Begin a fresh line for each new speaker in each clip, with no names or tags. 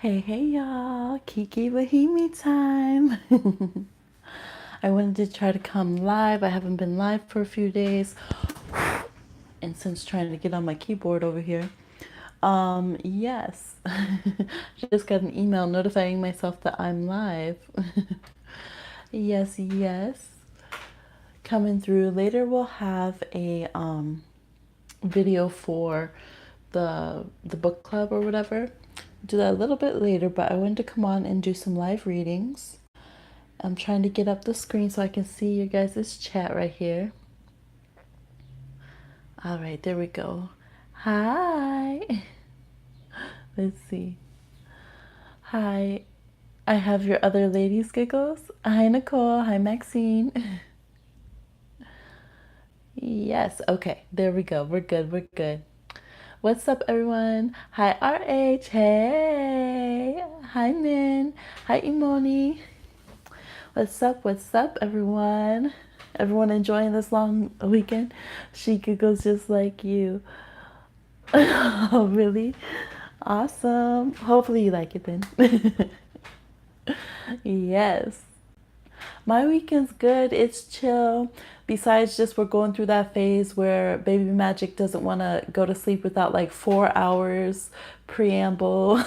Hey, hey, y'all. Kiki with Hemi time. I wanted to try to come live. I haven't been live for a few days. And since trying to get on my keyboard over here. Yes. Just got an email notifying myself that I'm live. Yes, yes. Coming through. Later we'll have a video for the book club or whatever. Do that a little bit later, but I wanted to come on and do some live readings. I'm trying to get up the screen so I can see you guys' chat right here. All right, there we go. Hi. Let's see. Hi. I have your other ladies giggles. Hi, Nicole. Hi, Maxine. Yes. Okay. There we go. We're good. We're good. What's up, everyone? Hi, RH. Hey. Hi, Min. Hi, Imoni. What's up, everyone? Everyone enjoying this long weekend? She giggles just like you. Oh, really? Awesome. Hopefully you like it then. Yes. My weekend's good. It's chill. Besides, just we're going through that phase where Baby Magic doesn't want to go to sleep without like 4 hours preamble,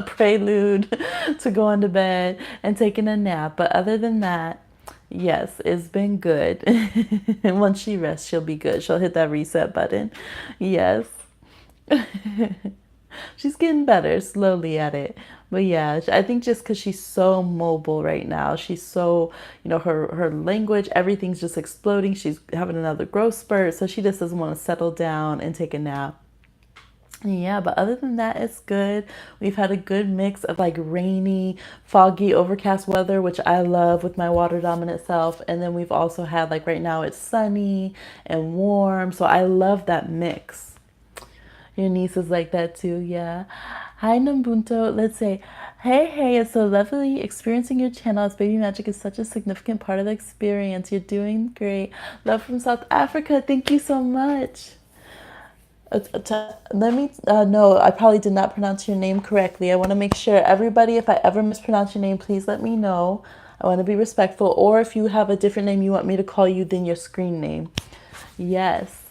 prelude to going to bed and taking a nap. But other than that, yes, it's been good. And once she rests, she'll be good. She'll hit that reset button. Yes. She's getting better slowly at it. But yeah, I think just because she's so mobile right now, she's so, her language, everything's just exploding. She's having another growth spurt. So she just doesn't want to settle down and take a nap. Yeah, but other than that, it's good. We've had a good mix of like rainy, foggy, overcast weather, which I love with my water dominant self. And then we've also had like right now it's sunny and warm. So I love that mix. Your niece is like that too, yeah. Hi, Nambunto. Let's say, hey, hey, it's so lovely experiencing your channel. As Baby Magic is such a significant part of the experience. You're doing great. Love from South Africa. Thank you so much. Let me no, I probably did not pronounce your name correctly. I want to make sure everybody, if I ever mispronounce your name, please let me know. I want to be respectful. Or if you have a different name you want me to call you than your screen name. Yes.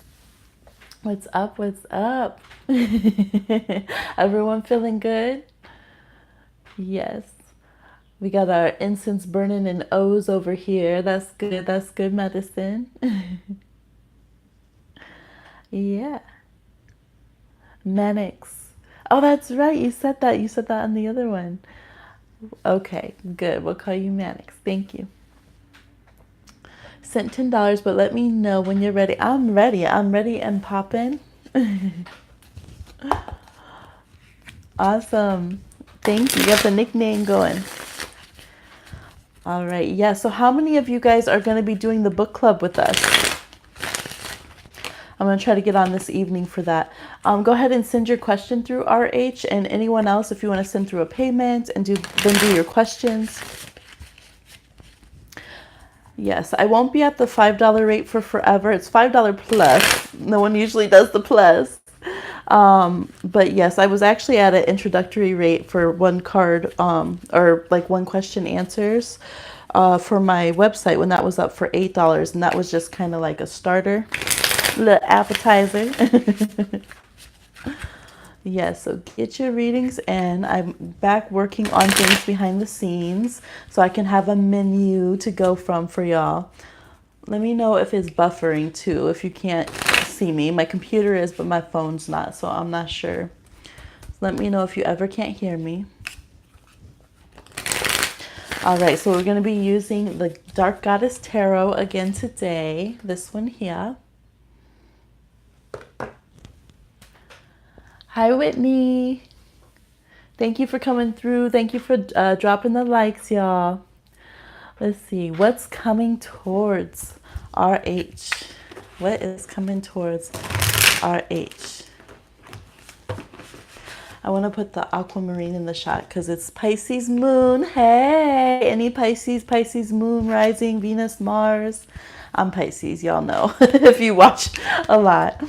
What's up? What's up? Everyone feeling good? Yes. We got our incense burning in O's over here. That's good. That's good medicine. Yeah. Mannix. Oh, that's right. You said that. You said that on the other one. Okay, good. We'll call you Mannix. Thank you. Sent $10, but let me know when you're ready. I'm ready. I'm ready and popping. Awesome. Thank you. You got the nickname going. All right. Yeah. So how many of you guys are going to be doing the book club with us? I'm going to try to get on this evening for that. Go ahead and send your question through RH, and anyone else, if you want to send through a payment and do your questions. Yes, I won't be at the $5 rate for forever. It's $5 plus. No one usually does the plus. But yes, I was actually at an introductory rate for one card, or like one question answers, for my website when that was up for $8. And that was just kind of like a starter, little appetizer. Yes, so get your readings in. I'm back working on things behind the scenes so I can have a menu to go from for y'all. Let me know if it's buffering too, if you can't see me. My computer is, but my phone's not, so I'm not sure. Let me know if you ever can't hear me. All right, so we're going to be using the Dark Goddess Tarot again today. This one here. Hi, Whitney. Thank you for coming through. Thank you for dropping the likes, y'all. Let's see. What's coming towards RH? What is coming towards RH? I want to put the aquamarine in the shot because it's Pisces moon. Hey, any Pisces moon, rising, Venus, Mars. I'm Pisces, y'all know, if you watch a lot.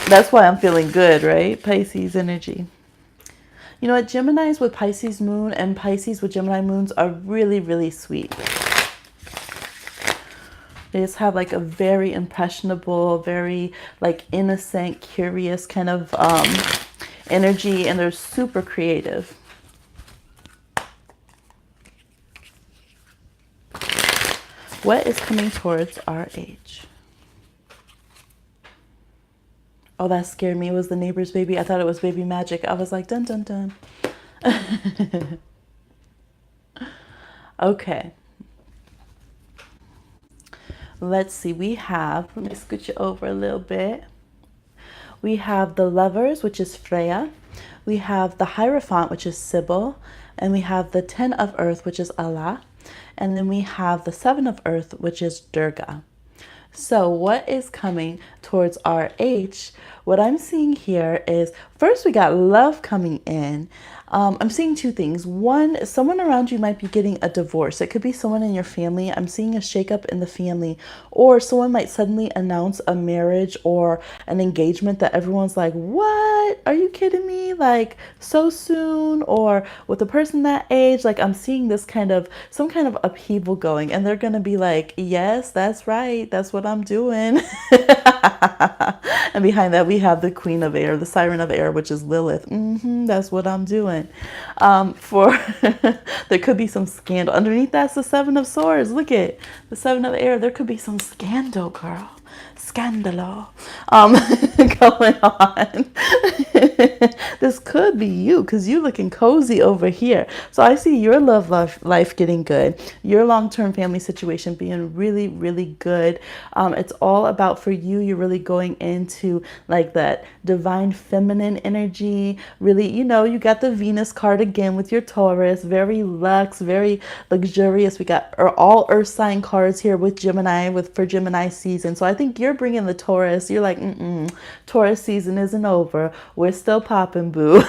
That's why I'm feeling good, right? Pisces energy. You know what? Geminis with Pisces moon and Pisces with Gemini moons are really, really sweet. They just have like a very impressionable, very like innocent, curious kind of energy, and they're super creative. What is coming towards our age? Oh, that scared me. It was the neighbor's baby. I thought it was baby magic. I was like, dun, dun, dun. Okay. Let's see. We have, let me scoot you over a little bit. We have the Lovers, which is Freya. We have the Hierophant, which is Sybil. And we have the Ten of Earth, which is Allah. And then we have the Seven of Earth, which is Durga. So what is coming towards our age? What I'm seeing here is, first we got love coming in. I'm seeing two things. One, someone around you might be getting a divorce. It could be someone in your family. I'm seeing a shakeup in the family, or someone might suddenly announce a marriage or an engagement that everyone's like, what? Are you kidding me? Like so soon? Or with a person that age, like I'm seeing this kind of, some kind of upheaval going, and they're going to be like, yes, that's right. That's what I'm doing. And behind that, we have the Queen of Air, the Siren of Air, which is Lilith. That's what I'm doing. There could be some scandal. Underneath that's the Seven of Swords. Look at the Seven of Air. There could be some scandal, girl. Scandalo. Going on. This could be you, because you looking cozy over here. So I see your love life getting good. Your long-term family situation being really, really good. It's all about, for you, you're really going into like that divine feminine energy. Really, you know, you got the Venus card again with your Taurus. Very luxe, very luxurious. We got all earth sign cards here with Gemini, for Gemini season. So I think you're bringing the Taurus. You're like, Taurus season isn't over. We're still popping, boo.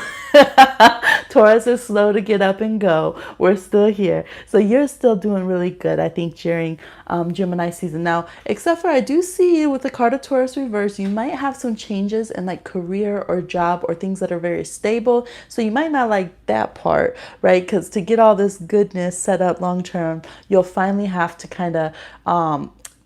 Taurus is slow to get up and go. We're still here. So you're still doing really good, I think, during Gemini season. Now, except for I do see you with the card of Taurus reverse, you might have some changes in like career or job or things that are very stable. So you might not like that part, right? Because to get all this goodness set up long term, you'll finally have to kind of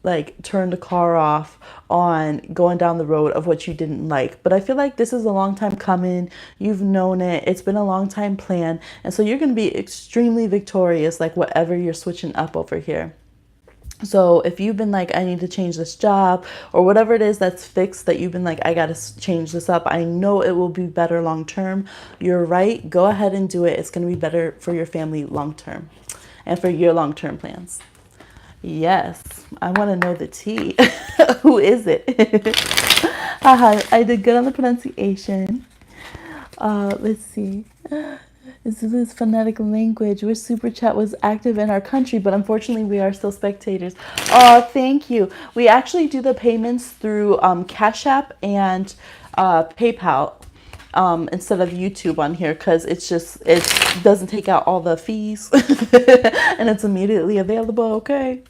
like turn the car off on going down the road of what you didn't like. But I feel like this is a long time coming. You've known it. It's been a long time plan. And so you're going to be extremely victorious, like whatever you're switching up over here. So if you've been like, I need to change this job, or whatever it is that's fixed, that you've been like, I got to change this up, I know it will be better long term. You're right. Go ahead and do it. It's going to be better for your family long term and for your long term plans. Yes, I want to know the tea. Who is it? I did good on the pronunciation. Let's see. Zulu's phonetic language. Wish Super Chat was active in our country, but unfortunately we are still spectators. Oh, thank you. We actually do the payments through Cash App and PayPal. Instead of YouTube on here, because it doesn't take out all the fees and it's immediately available. Okay.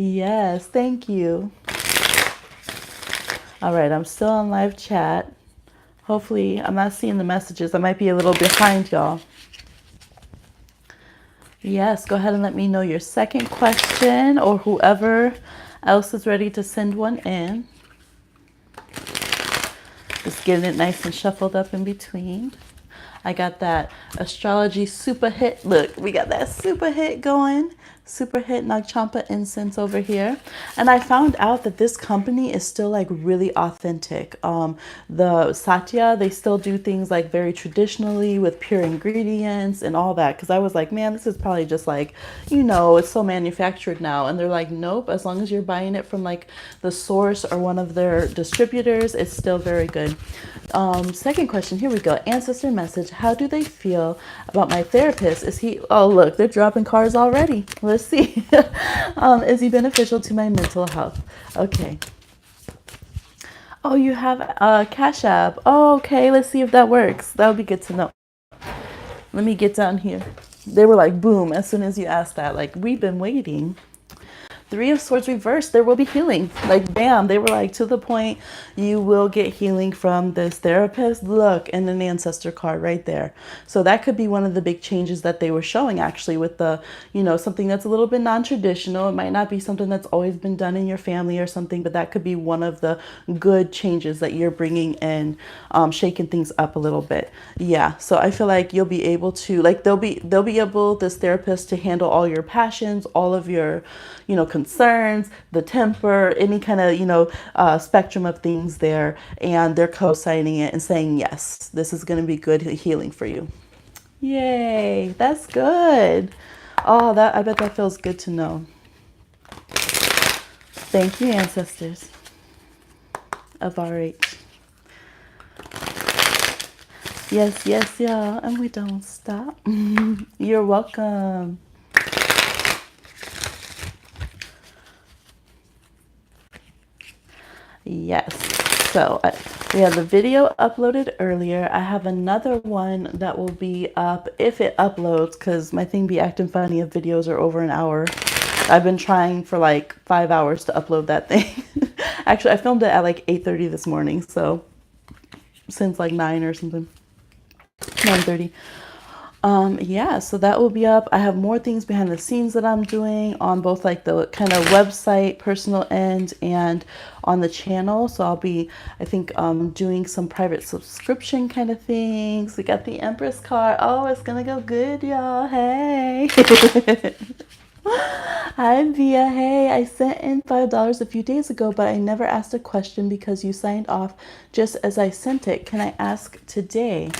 Yes, thank you. All right, I'm still on live chat. Hopefully I'm not seeing the messages. I might be a little behind, y'all. Yes, go ahead and let me know your second question, or whoever else is ready to send one in. Just getting it nice and shuffled up in between. I got that astrology super hit. Look, we got that super hit going. Super hit Nagchampa incense over here. And I found out that this company is still like really authentic. The Satya, they still do things like very traditionally with pure ingredients and all that. Because I was like, man, this is probably just like, you know, it's so manufactured now. And they're like, nope, as long as you're buying it from like the source or one of their distributors, it's still very good. Second question, here we go. Ancestor message. How do they feel about my therapist? Is he, oh look, they're dropping cards already. Let's see. Is he beneficial to my mental health? Okay. Oh, you have a Cash App. Oh, okay, let's see if that works. That would be good to know. Let me get down here. They were like, boom, as soon as you asked that, like, we've been waiting. Three of Swords reversed, there will be healing. Like, bam, they were like, to the point, you will get healing from this therapist. Look, and an ancestor card right there. So that could be one of the big changes that they were showing, actually, with the, you know, something that's a little bit non-traditional. It might not be something that's always been done in your family or something, but that could be one of the good changes that you're bringing in, shaking things up a little bit. Yeah, so I feel like you'll be able to, like, they'll be able, this therapist, to handle all your passions, all of your, you know, concerns, the temper, any kind of, you know, spectrum of things there. And they're co-signing it and saying, yes, this is going to be good healing for you. Yay, that's good. Oh, that, I bet that feels good to know. Thank you, ancestors of RH. Yes, yes, y'all, and we don't stop. You're welcome. Yes. So we have the video uploaded earlier. I have another one that will be up if it uploads, because my thing be acting funny if videos are over an hour. I've been trying for like 5 hours to upload that thing. Actually, I filmed it at like 8:30 this morning, so since like 9 or something, 9:30. Yeah, so that will be up. I have more things behind the scenes that I'm doing on both like the kind of website personal end and on the channel. So I'll be, I think, doing some private subscription kind of things. We got the Empress card. Oh, it's gonna go good, y'all. Hey. Hi, Via. Hey, I sent in $5 a few days ago, but I never asked a question because you signed off just as I sent it. Can I ask today?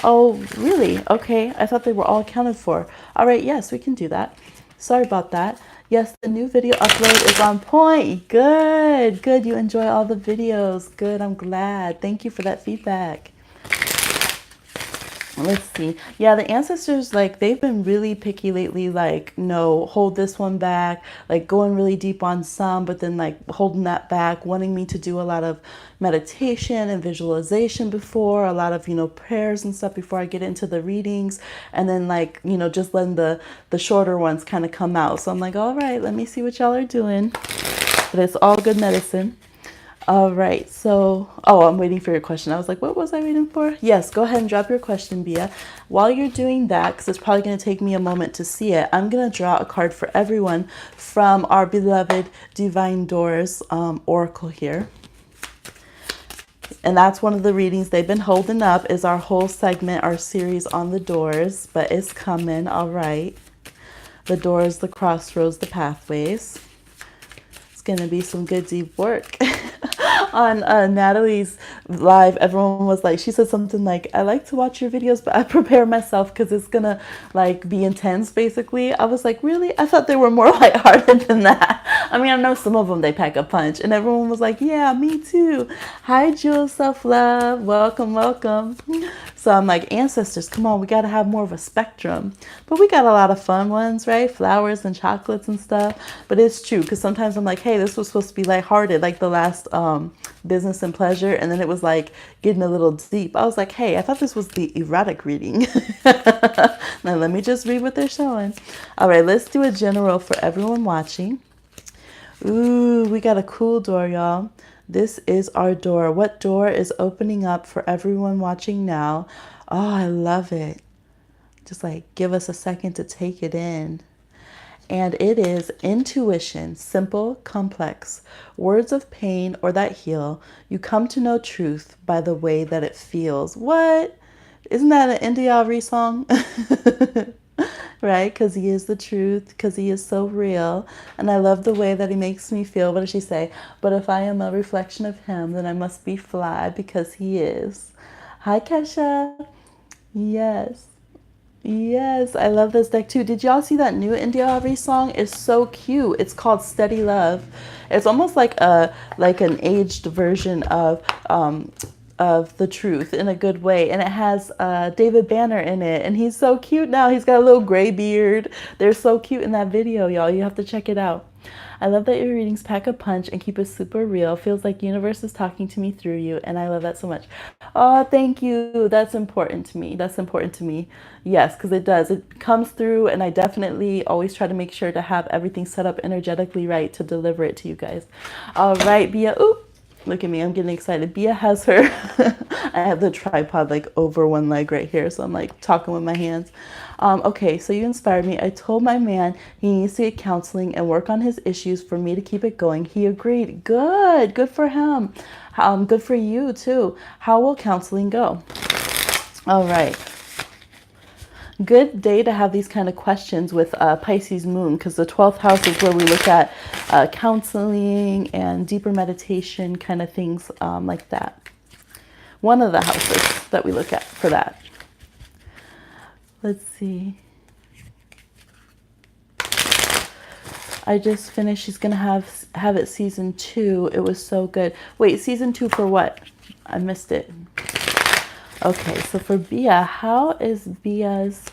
Oh, really? Okay. I thought they were all accounted for. All right. Yes, we can do that. Sorry about that. Yes, the new video upload is on point. Good. Good. You enjoy all the videos. Good. I'm glad. Thank you for that feedback. Let's see. Yeah, the ancestors, like, they've been really picky lately. Like, no, hold this one back. Like, going really deep on some, but then, like, holding that back, wanting me to do a lot of meditation and visualization before, a lot of, you know, prayers and stuff before I get into the readings. And then, like, you know, just letting the shorter ones kind of come out. So I'm like, all right, let me see what y'all are doing. But it's all good medicine. All right, so, oh, I'm waiting for your question. I was like, what was I waiting for? Yes, go ahead and drop your question, Bia. While you're doing that, because it's probably going to take me a moment to see it, I'm going to draw a card for everyone from our beloved Divine Doors Oracle here. And that's one of the readings they've been holding up, is our whole segment, our series on the doors, but it's coming, all right. The doors, the crossroads, the pathways. It's going to be some good deep work. On Natalie's live, everyone was like, she said something like, I like to watch your videos, but I prepare myself because it's gonna like be intense, basically. I was like, really? I thought they were more lighthearted than that. I mean, I know some of them, they pack a punch, and everyone was like, yeah, me too. Hi, Jules, self-love, welcome, welcome. So I'm like, ancestors, come on, we got to have more of a spectrum. But we got a lot of fun ones, right? Flowers and chocolates and stuff. But it's true, because sometimes I'm like, hey, this was supposed to be lighthearted, like the last business and pleasure. And then it was like getting a little deep. I was like, hey, I thought this was the erotic reading. Now let me just read what they're showing. All right, let's do a general for everyone watching. Ooh, we got a cool door, y'all. This is our door. What door is opening up for everyone watching now? Oh, I love it. Just like give us a second to take it in. And it is intuition, simple, complex, words of pain or that heal. You come to know truth by the way that it feels. What? Isn't that an India Arie song? Right? Because he is the truth, because he is so real. And I love the way that he makes me feel. What does she say? But if I am a reflection of him, then I must be fly because he is. Hi, Kesha. Yes. Yes, I love this deck too. Did y'all see that new India Arie song? It's so cute. It's called Steady Love. It's almost like an aged version of the truth in a good way. And it has David Banner in it. And he's so cute now. He's got a little gray beard. They're so cute in that video, y'all. You have to check it out. I love that your readings pack a punch and keep it super real. Feels like universe is talking to me through you, and I love that so much. Oh, thank you. That's important to me. That's important to me. Yes, because it does. It comes through, and I definitely always try to make sure to have everything set up energetically right to deliver it to you guys. All right, Bia. Ooh, look at me. I'm getting excited. Bia has her. I have the tripod like over one leg right here, so I'm like talking with my hands. Okay, so you inspired me. I told my man he needs to get counseling and work on his issues for me to keep it going. He agreed. Good. Good for him. Good for you too. How will counseling go? All right. Good day to have these kind of questions with Pisces moon, because the 12th house is where we look at counseling and deeper meditation kind of things like that. One of the houses that we look at for that. Let's see. I just finished. She's gonna have it season 2. It was so good. Wait, season 2 for what? I missed it. Okay, so for Bia, how is Bia's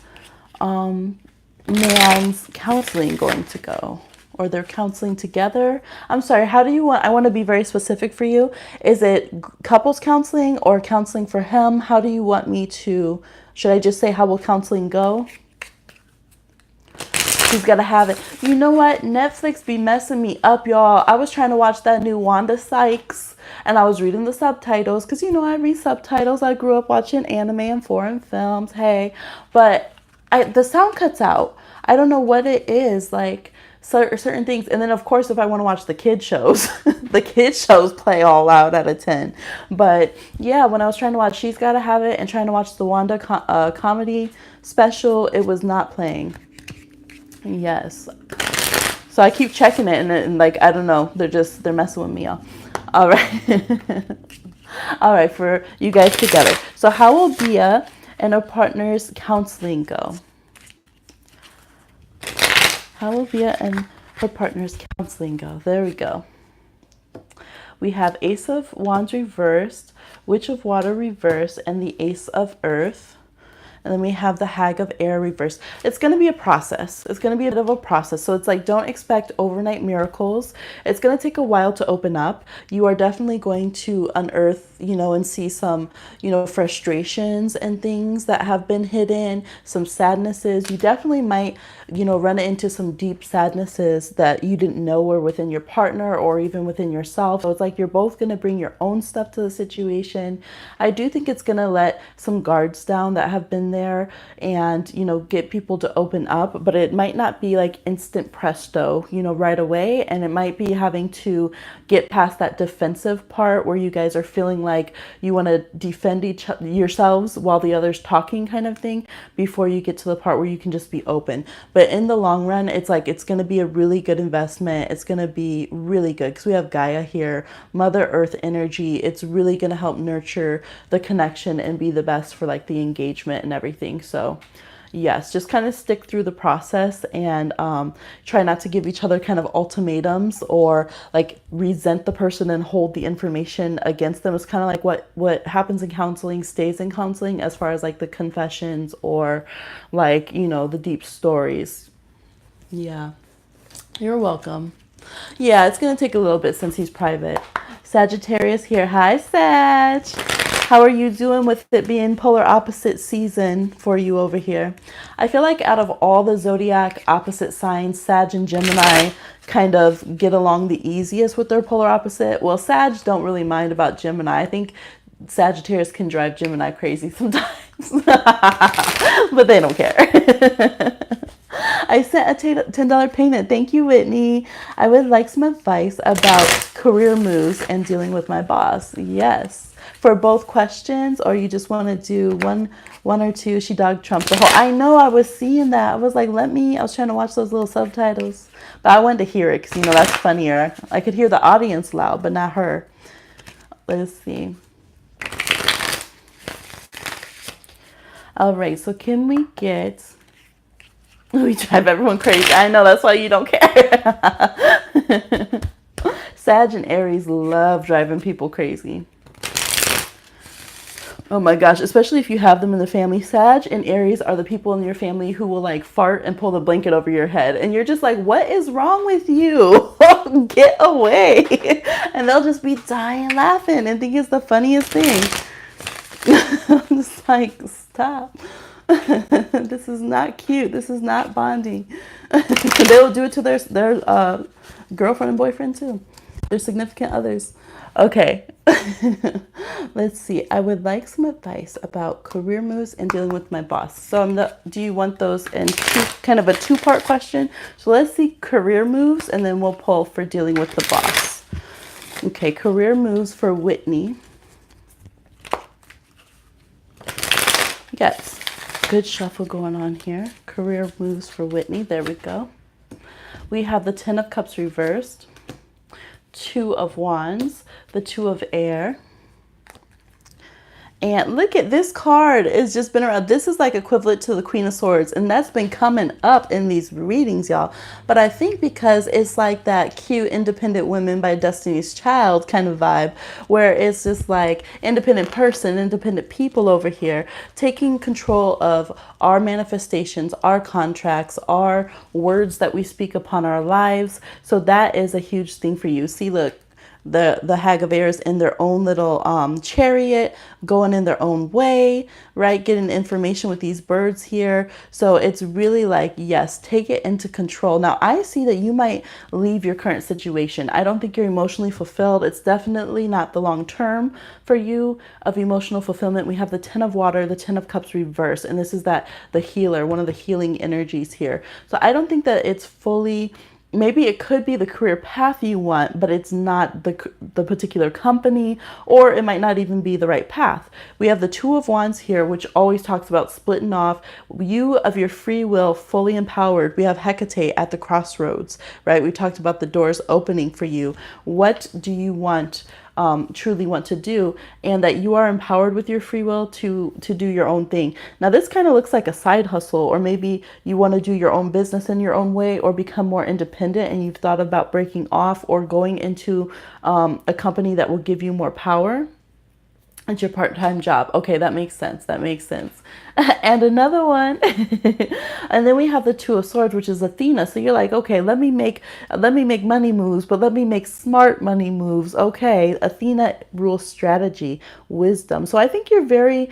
man's counseling going to go? Or they're counseling together? I'm sorry, how do you want, I want to be very specific for you. Is it couples counseling or counseling for him? How do you want me to, should I just say how will counseling go? He's got to have it. You know what? Netflix be messing me up, y'all. I was trying to watch that new Wanda Sykes and I was reading the subtitles because, you know, I read subtitles. I grew up watching anime and foreign films. Hey, but the sound cuts out. I don't know what it is. Like certain things. And then, of course, if I want to watch the kid shows, the kid shows play all out at a 10. But yeah, when I was trying to watch She's Gotta Have It and trying to watch the Wanda comedy special, it was not playing. Yes. So I keep checking it and like, I don't know. They're messing with me, y'all. All right. All right. For you guys together. So how will Bia and her partner's counseling go? How will Bia and her partner's counseling go? There we go. We have Ace of Wands reversed, Witch of Water reversed, and the Ace of Earth. And then we have the Hag of Air reversed. It's going to be a process. It's going to be a bit of a process. So it's like, don't expect overnight miracles. It's going to take a while to open up. You are definitely going to unearth, you know, and see some, you know, frustrations and things that have been hidden, some sadnesses. You definitely might, you know, run into some deep sadnesses that you didn't know were within your partner or even within yourself. So it's like you're both going to bring your own stuff to the situation. I do think it's going to let some guards down that have been there and, you know, get people to open up, but it might not be like instant presto, you know, right away. And it might be having to get past that defensive part where you guys are feeling like you want to defend yourselves while the other's talking kind of thing before you get to the part where you can just be open. But in the long run, it's like, it's going to be a really good investment. It's going to be really good because we have Gaia here, Mother Earth energy. It's really going to help nurture the connection and be the best for like the engagement and everything. So yes, just kind of stick through the process and try not to give each other kind of ultimatums or like resent the person and hold the information against them. It's kind of like what happens in counseling stays in counseling as far as like the confessions or like, you know, the deep stories. Yeah, you're welcome. Yeah, it's going to take a little bit since he's private. Sagittarius here. Hi, Sag. How are you doing with it being polar opposite season for you over here? I feel like out of all the zodiac opposite signs, Sag and Gemini kind of get along the easiest with their polar opposite. Well, Sag don't really mind about Gemini. I think Sagittarius can drive Gemini crazy sometimes, but they don't care. I sent a $10 payment. Thank you, Whitney. I would like some advice about career moves and dealing with my boss. Yes. For both questions, or you just want to do one or two? She dog Trump the whole. I know, I was seeing that. I was like, I was trying to watch those little subtitles, but I wanted to hear it because, you know, that's funnier. I could hear the audience loud, but not her. Let's see. All right, so can we get... We drive everyone crazy. I know, that's why you don't care. Sag and Aries love driving people crazy. Oh my gosh, especially if you have them in the family. Sag and Aries are the people in your family who will like fart and pull the blanket over your head. And you're just like, what is wrong with you? Get away. And they'll just be dying laughing and think it's the funniest thing. I'm just like, stop. This is not cute. This is not bonding. They will do it to their girlfriend and boyfriend too. Their significant others. Okay. Let's see. I would like some advice about career moves and dealing with my boss. So do you want those in kind of a two-part question? So let's see career moves and then we'll pull for dealing with the boss. Okay, career moves for Whitney. Yes, good shuffle going on here. Career moves for Whitney. There we go. We have the Ten of Cups reversed, Two of Wands, the Two of Air. And look at this card. It's just been around. This is like equivalent to the Queen of Swords. And that's been coming up in these readings, y'all. But I think because it's like that cute Independent Women by Destiny's Child kind of vibe, where it's just like independent person, independent people over here, taking control of our manifestations, our contracts, our words that we speak upon our lives. So that is a huge thing for you. See, look. The Hag of Air is in their own little chariot, going in their own way, right? Getting information with these birds here. So it's really like, yes, take it into control. Now, I see that you might leave your current situation. I don't think you're emotionally fulfilled. It's definitely not the long term for you of emotional fulfillment. We have the Ten of Water, the Ten of Cups reversed, and this is the healer, one of the healing energies here. So I don't think that it's fully... Maybe it could be the career path you want, but it's not the particular company, or it might not even be the right path. We have the Two of Wands here, which always talks about splitting off. You of your free will, fully empowered. We have Hecate at the crossroads, right? We talked about the doors opening for you. What do you want? Truly want to do, and that you are empowered with your free will to do your own thing. Now this kind of looks like a side hustle, or maybe you want to do your own business in your own way or become more independent, and you've thought about breaking off or going into a company that will give you more power. It's your part-time job. Okay, that makes sense. That makes sense. And another one. And then we have the Two of Swords, which is Athena. So you're like, okay, let me make money moves, but let me make smart money moves. Okay, Athena rules strategy, wisdom. So I think you're very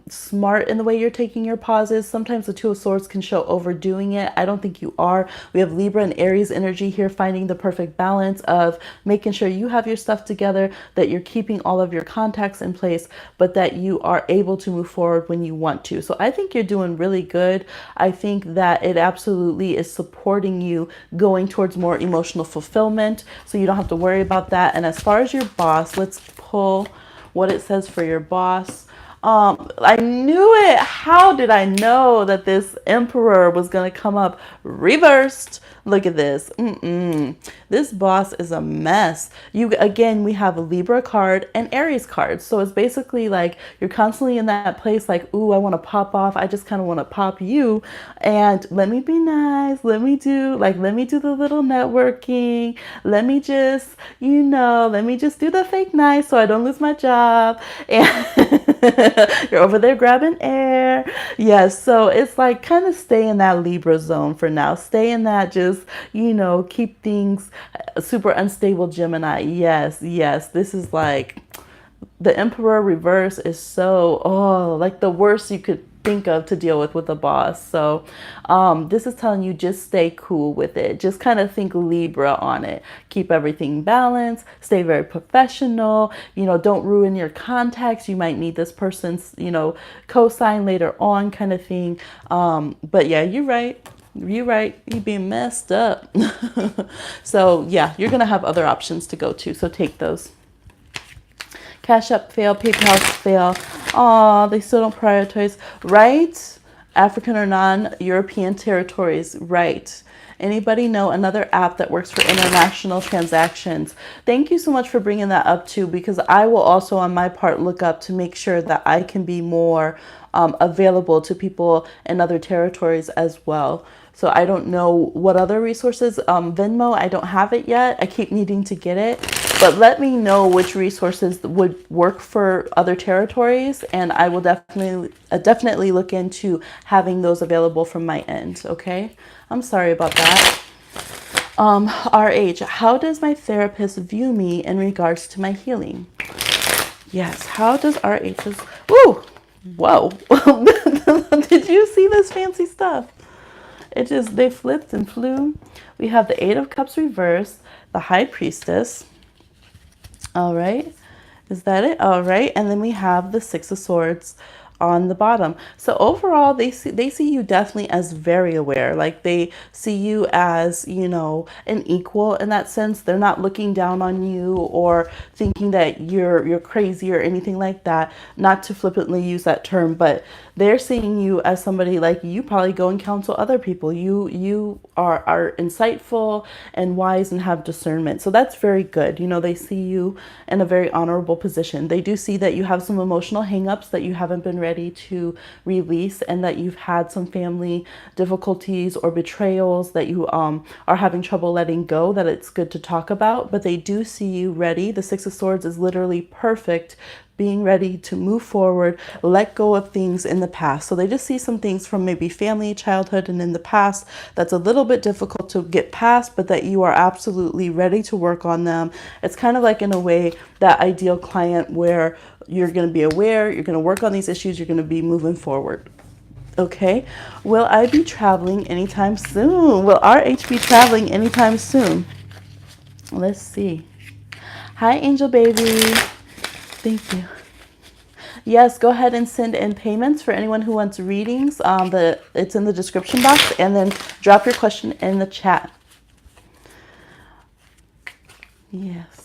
smart in the way you're taking your pauses. Sometimes the Two of Swords can show overdoing it. I don't think you are. We have Libra and Aries energy here, finding the perfect balance of making sure you have your stuff together, that you're keeping all of your contacts in place, but that you are able to move forward when you want to. So I think you're doing really good. I think that it absolutely is supporting you going towards more emotional fulfillment. So you don't have to worry about that. And as far as your boss, let's pull what it says for your boss. I knew it. How did I know that this Emperor was going to come up reversed? Look at this. This boss is a mess. Again, we have a Libra card and Aries card. So it's basically like you're constantly in that place like, ooh, I want to pop off. I just kind of want to pop you. And let me be nice. Let me do the little networking. Let me just, let me just do the fake nice so I don't lose my job. And you're over there grabbing air. Yes. So it's like kind of stay in that Libra zone for now. Stay in that just, keep things super unstable Gemini. Yes. This is like the Emperor reverse is so, like the worst you could think of to deal with a boss. So this is telling you just stay cool with it. Just kind of think Libra on it. Keep everything balanced. Stay very professional. Don't ruin your contacts. You might need this person's, cosign later on kind of thing. But yeah, you're right. You're being messed up. So yeah, you're going to have other options to go to. So take those. Cash App fail, PayPal fail. Oh, they still don't prioritize. Right? African or non-European territories. Right. Anybody know another app that works for international transactions? Thank you so much for bringing that up too, because I will also on my part look up to make sure that I can be more available to people in other territories as well. So I don't know what other resources. Venmo, I don't have it yet. I keep needing to get it. But let me know which resources would work for other territories, and I will definitely look into having those available from my end. Okay, I'm sorry about that. RH, how does my therapist view me in regards to my healing? Yes, how does RH's? Woo, whoa! Did you see this fancy stuff? They flipped and flew. We have the Eight of Cups reversed, the High Priestess. All right. Is that it? All right. And then we have the Six of Swords on the bottom. So overall, they see you definitely as very aware. Like they see you as, you know, an equal in that sense. They're not looking down on you or thinking that you're crazy or anything like that. Not to flippantly use that term, but they're seeing you as somebody like you probably go and counsel other people. You are insightful and wise and have discernment. So that's very good. You know, they see you in a very honorable position. They do see that you have some emotional hangups that you haven't been ready to release, and that you've had some family difficulties or betrayals that you are having trouble letting go, that it's good to talk about. But they do see you ready. The Six of Swords is literally perfect, being ready to move forward, let go of things in the past. So they just see some things from maybe family, childhood, and in the past that's a little bit difficult to get past, but that you are absolutely ready to work on them. It's kind of like, in a way, that ideal client where you're going to be aware, you're going to work on these issues, you're going to be moving forward. Okay. Will I be traveling anytime soon? Will RH be traveling anytime soon? Let's see. Hi, Angel Baby. Thank you. Yes, go ahead and send in payments for anyone who wants readings. It's in the description box, and then drop your question in the chat. Yes.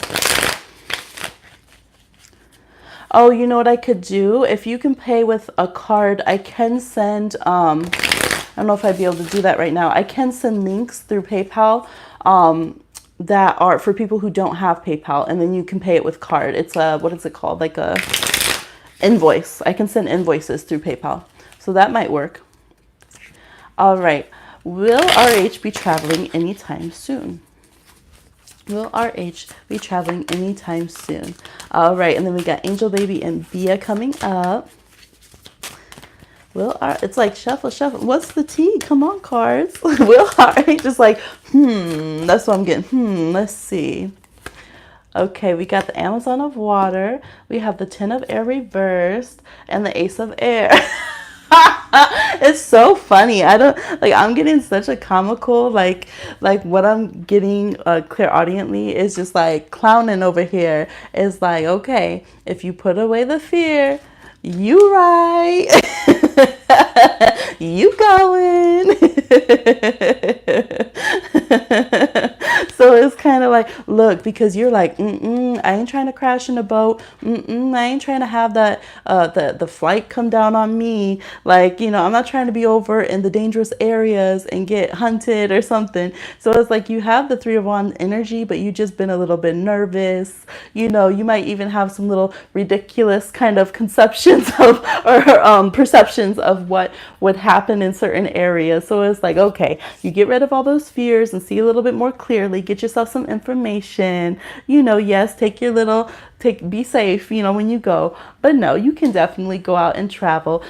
Oh, you know what I could do? If you can pay with a card, I can send, I don't know if I'd be able to do that right now. I can send links through PayPal that are for people who don't have PayPal, and then you can pay it with card. It's a, what is it called? Like a invoice. I can send invoices through PayPal. So that might work. All right. Will RH be traveling anytime soon? Will RH be traveling anytime soon? All right. And then we got Angel Baby and Bia coming up. It's like shuffle, shuffle. What's the tea? Come on, cards. Will RH just like, that's what I'm getting. Let's see. Okay, we got the Amazon of Water. We have the Ten of Air reversed and the Ace of Air. It's so funny. I'm getting such a comical, like what I'm getting clairaudiently is just like clowning over here. It's like, okay, if you put away the fear, you right. You going. So it's kind of like, look, because you're like, I ain't trying to crash in a boat. I ain't trying to have that, the flight come down on me. Like, you know, I'm not trying to be over in the dangerous areas and get hunted or something. So it's like you have the Three of Wands energy, but you just been a little bit nervous. You know, you might even have some little ridiculous kind of conceptions of, or perceptions of what would happen in certain areas. So it's like, okay, you get rid of all those fears and see a little bit more clearly, get yourself some information, you know, yes, be safe, you know, when you go, but no, you can definitely go out and travel.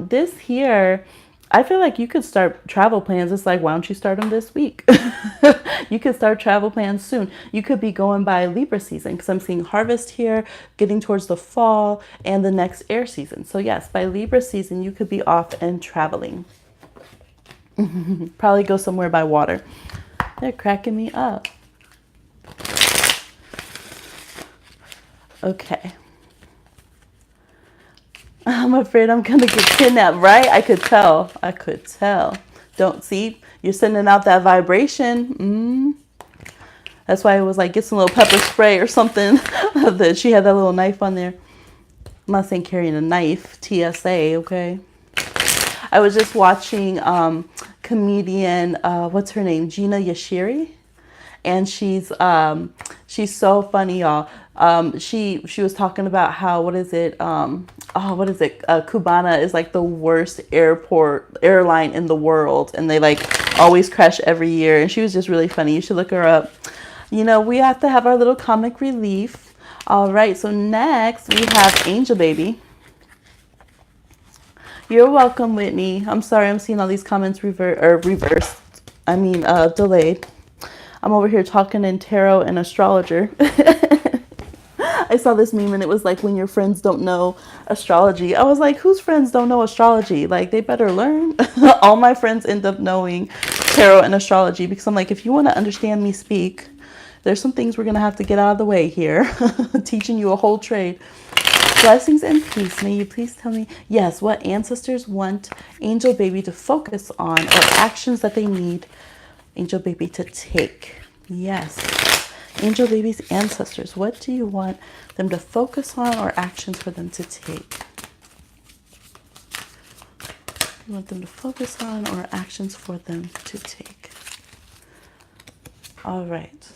This here, I feel like you could start travel plans. It's like, why don't you start them this week? You could start travel plans soon. You could be going by Libra season, because I'm seeing harvest here, getting towards the fall and the next air season. So yes, by Libra season, you could be off and traveling. Probably go somewhere by water. They're cracking me up. Okay. I'm afraid I'm gonna get kidnapped, right? I could tell. Don't see, you're sending out that vibration. That's why it was like, get some little pepper spray or something. That she had that little knife on there. I'm not saying carrying a knife, TSA, okay? I was just watching comedian, what's her name? Gina Yashiri. And she's so funny, y'all. She was talking about how, what is it? oh, what is it? Cubana is like the worst airline in the world, and they like always crash every year. And she was just really funny. You should look her up. You know, we have to have our little comic relief. All right, so next we have Angel Baby. You're welcome, Whitney. I'm sorry, I'm seeing all these comments reversed. I mean, delayed. I'm over here talking in tarot and astrologer. I saw this meme and it was like when your friends don't know astrology. I was like, whose friends don't know astrology? Like, they better learn. All my friends end up knowing tarot and astrology because I'm like, if you want to understand me speak, there's some things we're going to have to get out of the way here. Teaching you a whole trade. Blessings and peace. May you please tell me, yes, what ancestors want Angel Baby to focus on or actions that they need Angel Baby to take. Yes. Angel Baby's ancestors, what do you want them to focus on or actions for them to take? You want them to focus on or actions for them to take. All right.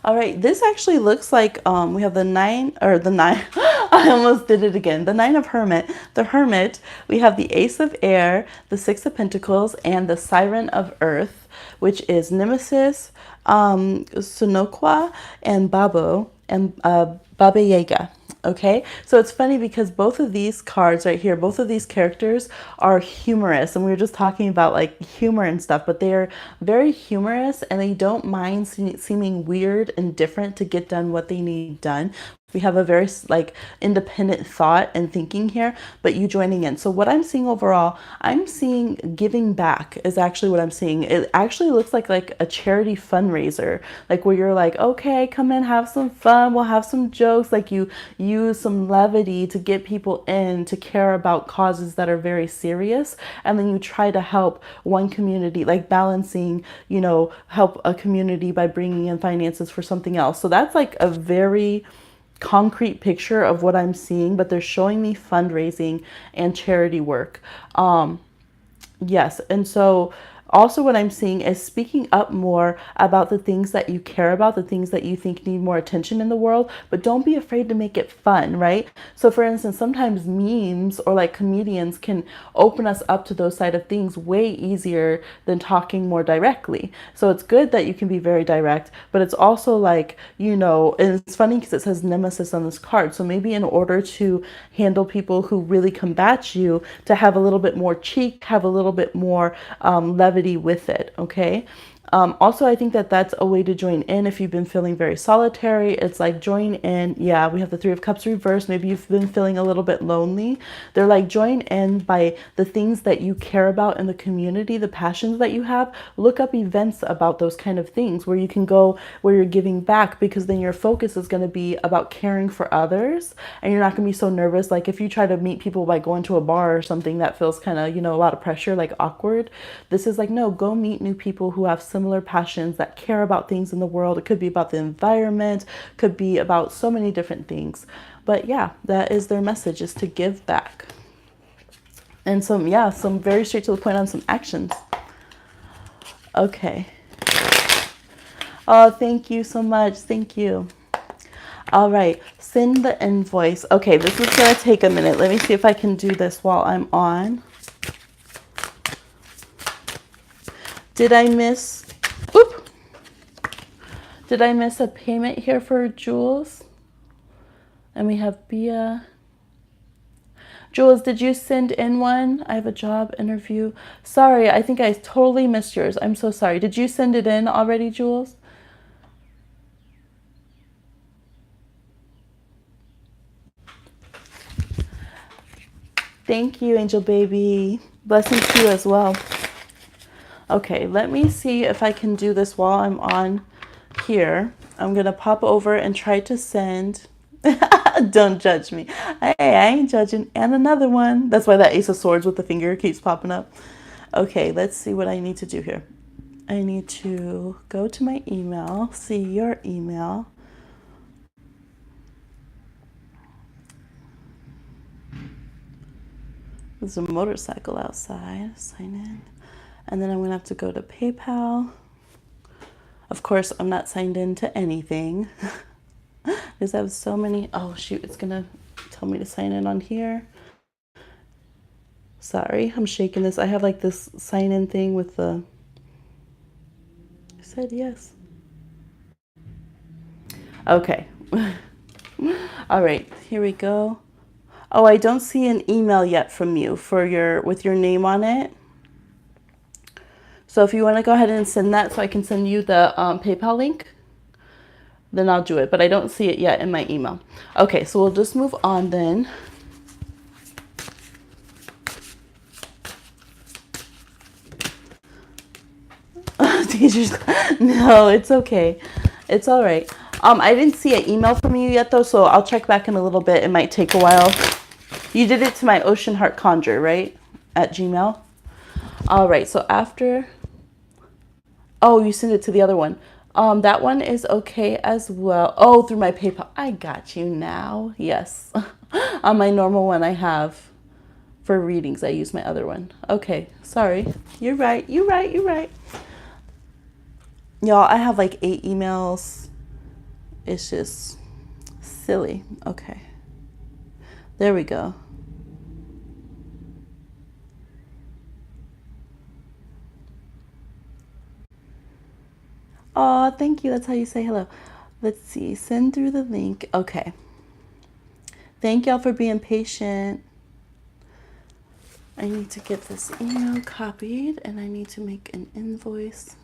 All right, this actually looks like we have the nine. I almost did it again. The nine of Hermit. The Hermit. We have the Ace of Air, the Six of Pentacles, and the Siren of Earth, which is Nemesis, Sonoqua, and Babo, and Baba Yaga. Okay, so it's funny because both of these cards right here, both of these characters are humorous, and we were just talking about like humor and stuff, but they are very humorous and they don't mind seeming weird and different to get done what they need done. We have a very like independent thought and thinking here, but you joining in. So what I'm seeing overall, I'm seeing giving back is actually what I'm seeing. It actually looks like a charity fundraiser, like where you're like, okay, come in, have some fun. We'll have some jokes. Like you use some levity to get people in to care about causes that are very serious. And then you try to help one community, like balancing, you know, help a community by bringing in finances for something else. So that's like a very concrete picture of what I'm seeing, but they're showing me fundraising and charity work. Yes. And so also what I'm seeing is speaking up more about the things that you care about, the things that you think need more attention in the world, but don't be afraid to make it fun, right? So for instance, sometimes memes or like comedians can open us up to those side of things way easier than talking more directly. So it's good that you can be very direct, but it's also like, you know, and it's funny because it says Nemesis on this card. So maybe in order to handle people who really combat you, to have a little bit more cheek, have a little bit more levity with it. Okay. Also, I think that that's a way to join in if you've been feeling very solitary. It's like join in. Yeah, we have the Three of Cups reversed. Maybe you've been feeling a little bit lonely. They're like join in by the things that you care about in the community, the passions that you have. Look up events about those kind of things where you can go where you're giving back, because then your focus is going to be about caring for others and you're not going to be so nervous. Like if you try to meet people by going to a bar or something, that feels kind of, you know, a lot of pressure, like awkward. This is like, no, go meet new people who have similar passions, that care about things in the world. It could be about the environment, could be about so many different things. But yeah, that is their message, is to give back. And some very straight to the point on some actions. Okay. Oh, thank you so much. Thank you. All right, send the invoice. Okay, this is gonna take a minute. Let me see if I can do this while I'm on. Did I miss, oop, did I miss a payment here for Jules? And we have Bia. Jules, did you send in one? I have a job interview. Sorry, I think I totally missed yours. I'm so sorry. Did you send it in already, Jules? Thank you, Angel Baby. Blessings to you as well. Okay, let me see if I can do this while I'm on here. I'm going to pop over and try to send. Don't judge me. Hey, I ain't judging. And another one. That's why that Ace of Swords with the finger keeps popping up. Okay, let's see what I need to do here. I need to go to my email, see your email. There's a motorcycle outside. Sign in. And then I'm going to have to go to PayPal. Of course, I'm not signed into anything because I have so many. Oh, shoot, it's going to tell me to sign in on here. Sorry, I'm shaking this. I have like this sign in thing with the. I said yes. Okay. All right, here we go. Oh, I don't see an email yet from you for your with your name on it. So if you want to go ahead and send that so I can send you the PayPal link, then I'll do it. But I don't see it yet in my email. Okay, so we'll just move on then. Teachers, no, it's okay. It's all right. I didn't see an email from you yet though, so I'll check back in a little bit. It might take a while. You did it to my Ocean Heart Conjure, right? At Gmail. All right, so after. Oh, you sent it to the other one. That one is okay as well. Oh, through my PayPal. I got you now. Yes. On my normal one I have for readings, I use my other one. Okay, sorry. You're right. You're right. You're right. Y'all, I have like 8 emails. It's just silly. Okay. There we go. Oh, thank you. That's how you say hello. Let's see. Send through the link. Okay. Thank y'all for being patient. I need to get this email copied and I need to make an invoice.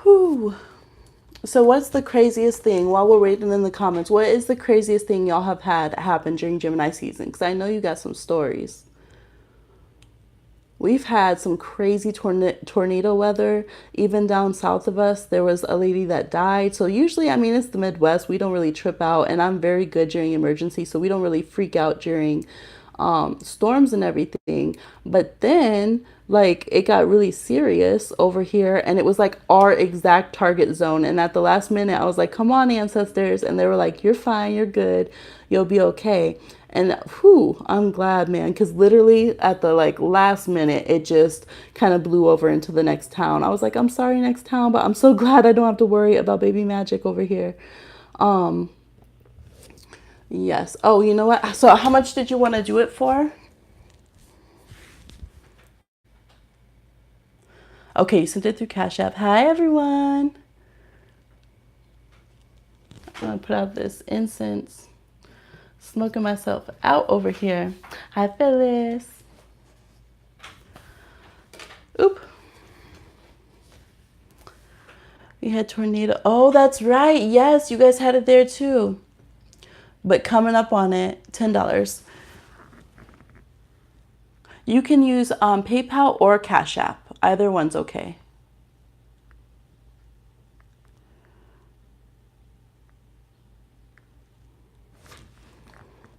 Whew. So what's the craziest thing, while we're waiting in the comments, what is the craziest thing y'all have had happen during Gemini season? Because I know you got some stories. We've had some crazy tornado weather. Even down south of us, there was a lady that died. So usually, I mean, it's the Midwest. We don't really trip out. And I'm very good during emergency. So we don't really freak out during storms and everything. But then, like, it got really serious over here. And it was like our exact target zone. And at the last minute, I was like, come on, ancestors. And they were like, you're fine. You're good. You'll be okay. And whew, I'm glad, man, because literally at the like last minute, it just kind of blew over into the next town. I was like, I'm sorry, next town, but I'm so glad I don't have to worry about baby magic over here. Yes. Oh, you know what? So how much did you want to do it for? Okay, you sent it through Cash App. Hi, everyone. I'm going to put out this incense. Smoking myself out over here. Hi, Phyllis. Oop. We had tornado. Oh, that's right. Yes, you guys had it there too. But coming up on it, $10. You can use PayPal or Cash App. Either one's okay.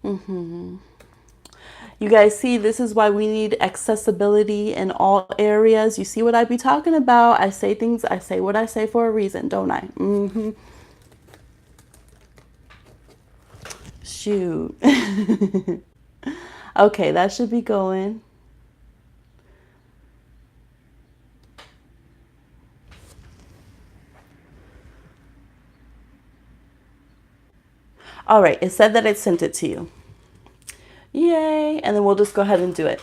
You guys see, this is why we need accessibility in all areas. You see what I be talking about? I say things, I say what I say for a reason, don't I? Shoot. Okay, that should be going. All right, it said that it sent it to you. Yay, and then we'll just go ahead and do it.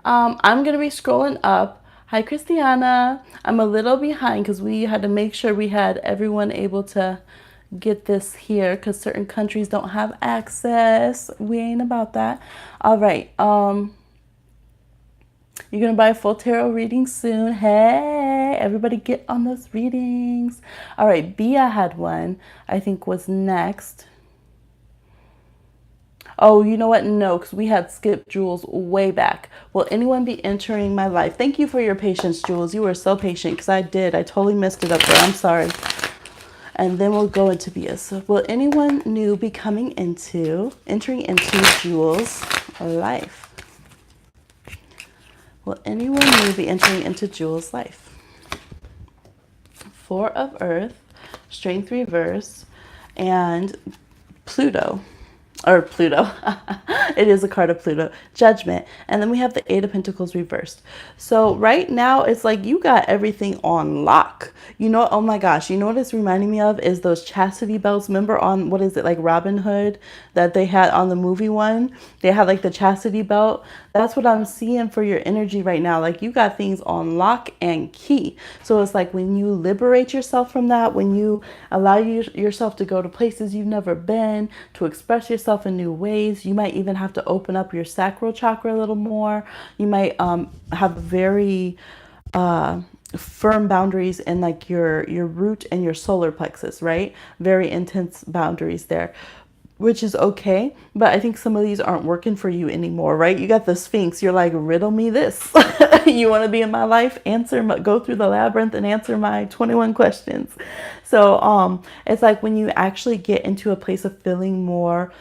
I'm going to be scrolling up. Hi, Christiana. I'm a little behind because we had to make sure we had everyone able to get this here because certain countries don't have access. We ain't about that. All right. You're going to buy a full tarot reading soon. Hey, everybody get on those readings. All right, Bia had one, I think was next. Oh, you know what? No, because we had skipped Jules way back. Will anyone be entering my life? Thank you for your patience, Jules. You were so patient because I did. I totally missed it up there. I'm sorry. And then we'll go into Bia. So will anyone new be entering into Jules' life? Will anyone new be entering into Jules' life? 4 of Earth, Strength Reverse, and Pluto. or Pluto. It is a card of Pluto, Judgment. And then we have the Eight of Pentacles reversed. So right now it's like you got everything on lock. You know, oh my gosh, you know what it's reminding me of is those chastity belts. Remember on, what is it, like Robin Hood that they had on the movie one? They had like the chastity belt. That's what I'm seeing for your energy right now. Like you got things on lock and key. So it's like when you liberate yourself from that, when you allow yourself to go to places you've never been, to express yourself in new ways. You might even have to open up your sacral chakra a little more. You might have very firm boundaries in like your root and your solar plexus, right? Very intense boundaries there, which is okay. But I think some of these aren't working for you anymore, right? You got the Sphinx. You're like, riddle me this. You want to be in my life? Go through the labyrinth and answer my 21 questions. So it's like when you actually get into a place of feeling more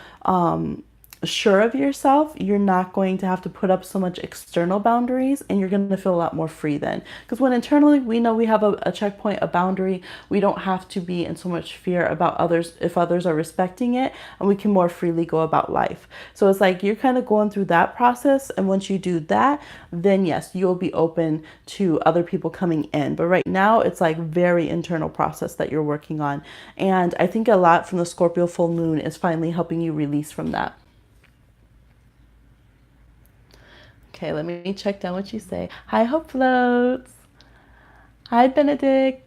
sure of yourself, you're not going to have to put up so much external boundaries, and you're going to feel a lot more free then. Because when internally we know we have a checkpoint, a boundary, we don't have to be in so much fear about others if others are respecting it, and we can more freely go about life. So it's like you're kind of going through that process, and once you do that, then yes, you'll be open to other people coming in. But right now it's like very internal process that you're working on, and I think a lot from the Scorpio full moon is finally helping you release from that. Okay, let me check down what you say. Hi, Hope Floats. Hi, Benedict.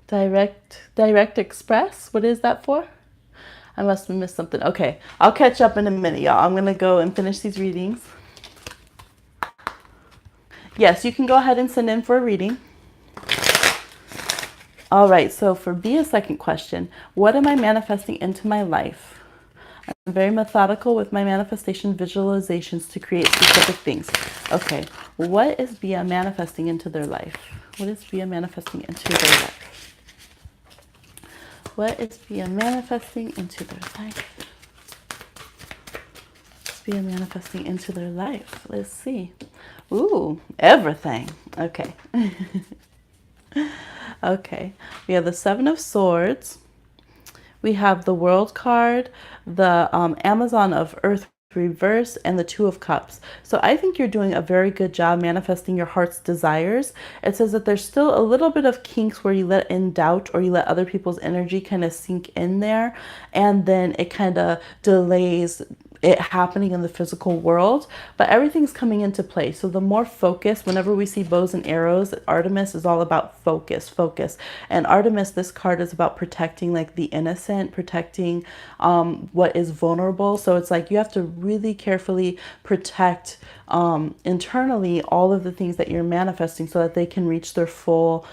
Direct Express. What is that for? I must have missed something. Okay, I'll catch up in a minute, y'all. I'm going to go and finish these readings. Yes, you can go ahead and send in for a reading. All right, so for Bia's second question, what am I manifesting into my life? I'm very methodical with my manifestation visualizations to create specific things. Okay, what is Bia manifesting into their life? What is Bia manifesting into their life? What is Bia manifesting into their life? What's Bia manifesting into their life? Let's see. Ooh, everything. Okay. Okay, we have the Seven of Swords. We have the World card, the Amazon of Earth reverse, and the Two of Cups. So I think you're doing a very good job manifesting your heart's desires. It says that there's still a little bit of kinks where you let in doubt, or you let other people's energy kind of sink in there, and then it kind of delays it happening in the physical world, but everything's coming into play. So the more focus, whenever we see bows and arrows, Artemis is all about focus. And Artemis, this card is about protecting like the innocent, protecting what is vulnerable. So it's like you have to really carefully protect internally all of the things that you're manifesting so that they can reach their full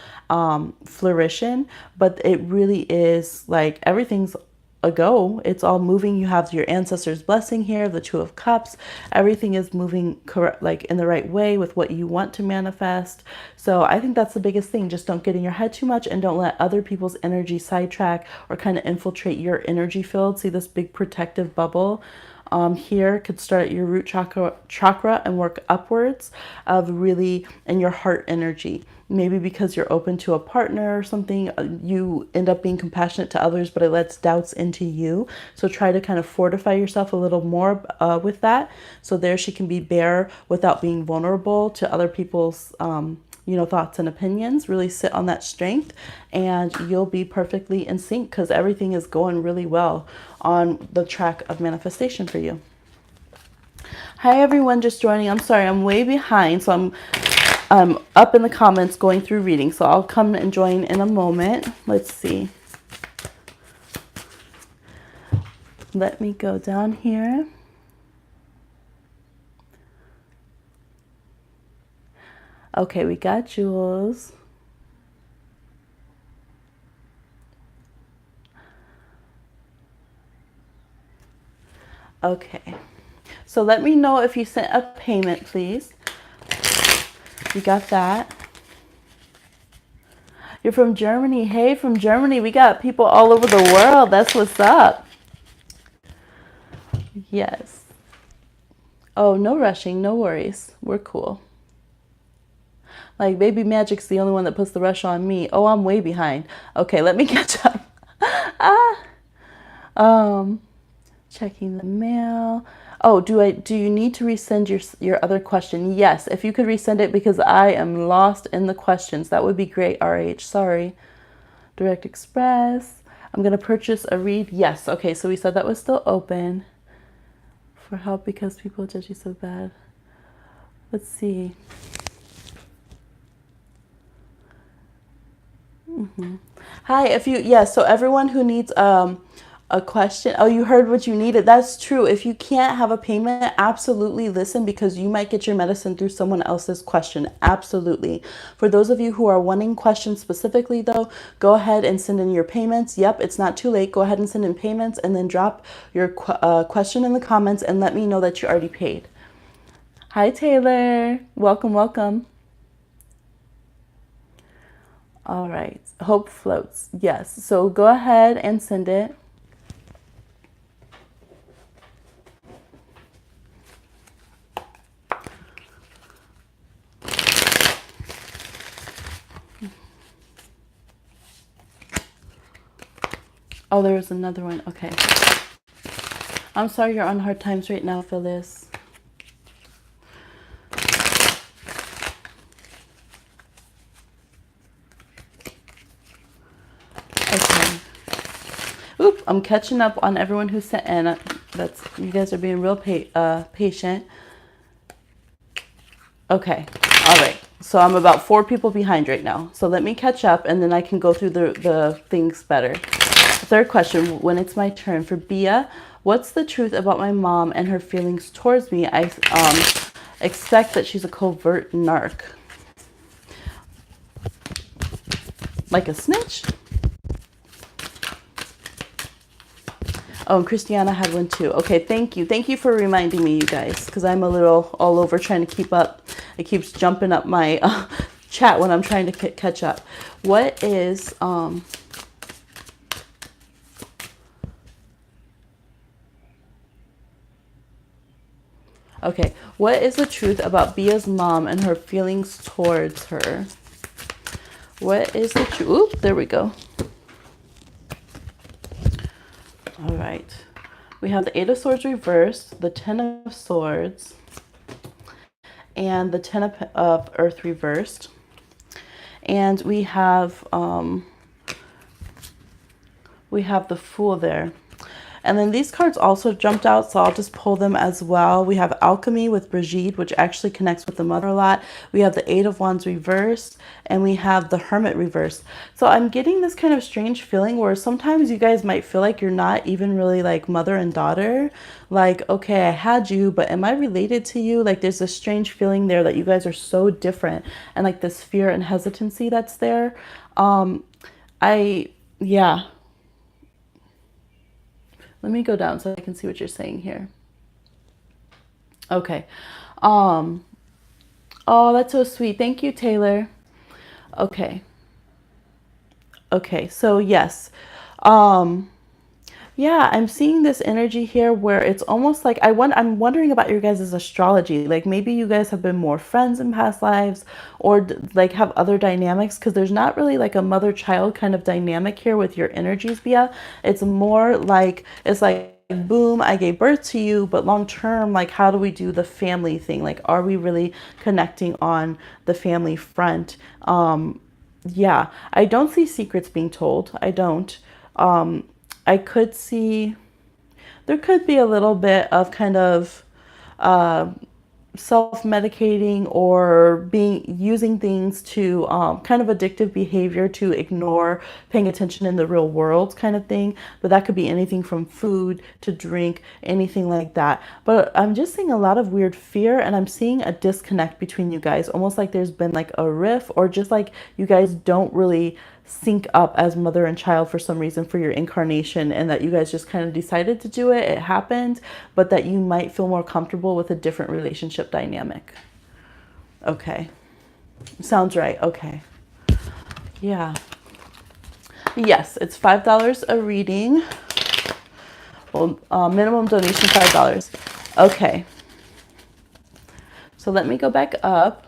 flourishing. But it really is like everything's a go. It's all moving. You have your ancestors' blessing here, the Two of Cups. Everything is moving correct, like in the right way with what you want to manifest. So I think that's the biggest thing. Just don't get in your head too much, and don't let other people's energy sidetrack or kind of infiltrate your energy field. See this big protective bubble? Here could start at your root chakra and work upwards of really in your heart energy. Maybe because you're open to a partner or something, you end up being compassionate to others, but it lets doubts into you. So try to kind of fortify yourself a little more with that. So there she can be bare without being vulnerable to other people's thoughts and opinions. Really sit on that strength, and you'll be perfectly in sync because everything is going really well on the track of manifestation for you. Hi everyone just joining. I'm sorry, I'm way behind, so I'm up in the comments going through reading, so I'll come and join in a moment. Let's see. Let me go down here. Okay, we got Jules. Okay, so let me know if you sent a payment, please. You got that. You're from Germany. Hey, from Germany. We got people all over the world. That's what's up. Yes. Oh, no rushing. No worries. We're cool. Like, Baby Magic's the only one that puts the rush on me. Oh, I'm way behind. Okay, let me catch up. Um, Checking the mail. Oh, do you need to resend your other question? Yes, if you could resend it because I am lost in the questions. That would be great, RH. Sorry. Direct Express. I'm going to purchase a read. Yes. Okay, so we said that was still open. For help because people judge you so bad. Let's see. Hi, if you, yes, so everyone who needs a question, oh, you heard what you needed. That's true. If you can't have a payment, absolutely listen because you might get your medicine through someone else's question. Absolutely. For those of you who are wanting questions specifically, though, go ahead and send in your payments. Yep, it's not too late. Go ahead and send in payments and then drop your question in the comments and let me know that you already paid. Hi, Taylor. Welcome, welcome. All right. Hope floats. Yes. So go ahead and send it. Oh, there was another one. Okay. I'm sorry you're on hard times right now, Phyllis. Okay. Oop, I'm catching up on everyone who sent in. That's, you guys are being real patient. Okay. All right. So I'm about 4 people behind right now. So let me catch up and then I can go through the things better. Third question, when it's my turn. For Bia, what's the truth about my mom and her feelings towards me? I expect that she's a covert narc. Like a snitch? Oh, and Christiana had one too. Okay, thank you. Thank you for reminding me, you guys, because I'm a little all over trying to keep up. It keeps jumping up my chat when I'm trying to catch up. What is... Okay, what is the truth about Bia's mom and her feelings towards her? What is the truth? Oop, there we go. All right. We have the 8 of Swords reversed, the 10 of Swords, and the 10 of Earth reversed. And we have the Fool there. And then these cards also jumped out, so I'll just pull them as well. We have Alchemy with Brigitte, which actually connects with the mother a lot. We have the 8 of Wands reversed, and we have the Hermit reversed. So I'm getting this kind of strange feeling where sometimes you guys might feel like you're not even really like mother and daughter. Like, okay, I had you, but am I related to you? Like there's this strange feeling there that you guys are so different and like this fear and hesitancy that's there. Yeah. Let me go down so I can see what you're saying here. Okay. Oh, that's so sweet. Thank you, Taylor. Okay. Okay. So yes. Yeah, I'm seeing this energy here where it's almost like I'm wondering about your guys' astrology. Like maybe you guys have been more friends in past lives or like have other dynamics because there's not really like a mother-child kind of dynamic here with your energies, Bia. It's more like, it's like, boom, I gave birth to you, but long term, like how do we do the family thing? Like, are we really connecting on the family front? Yeah, I don't see secrets being told. I don't. I could see there could be a little bit of kind of self-medicating or using things to kind of addictive behavior to ignore paying attention in the real world kind of thing. But that could be anything from food to drink, anything like that. But I'm just seeing a lot of weird fear and I'm seeing a disconnect between you guys, almost like there's been like a rift or just like you guys don't really sync up as mother and child for some reason for your incarnation, and that you guys just kind of decided to do it. It happened, but that you might feel more comfortable with a different relationship dynamic. Okay. Sounds right. Okay. Yeah. Yes, it's $5 a reading. Well, minimum donation $5. Okay. So let me go back up.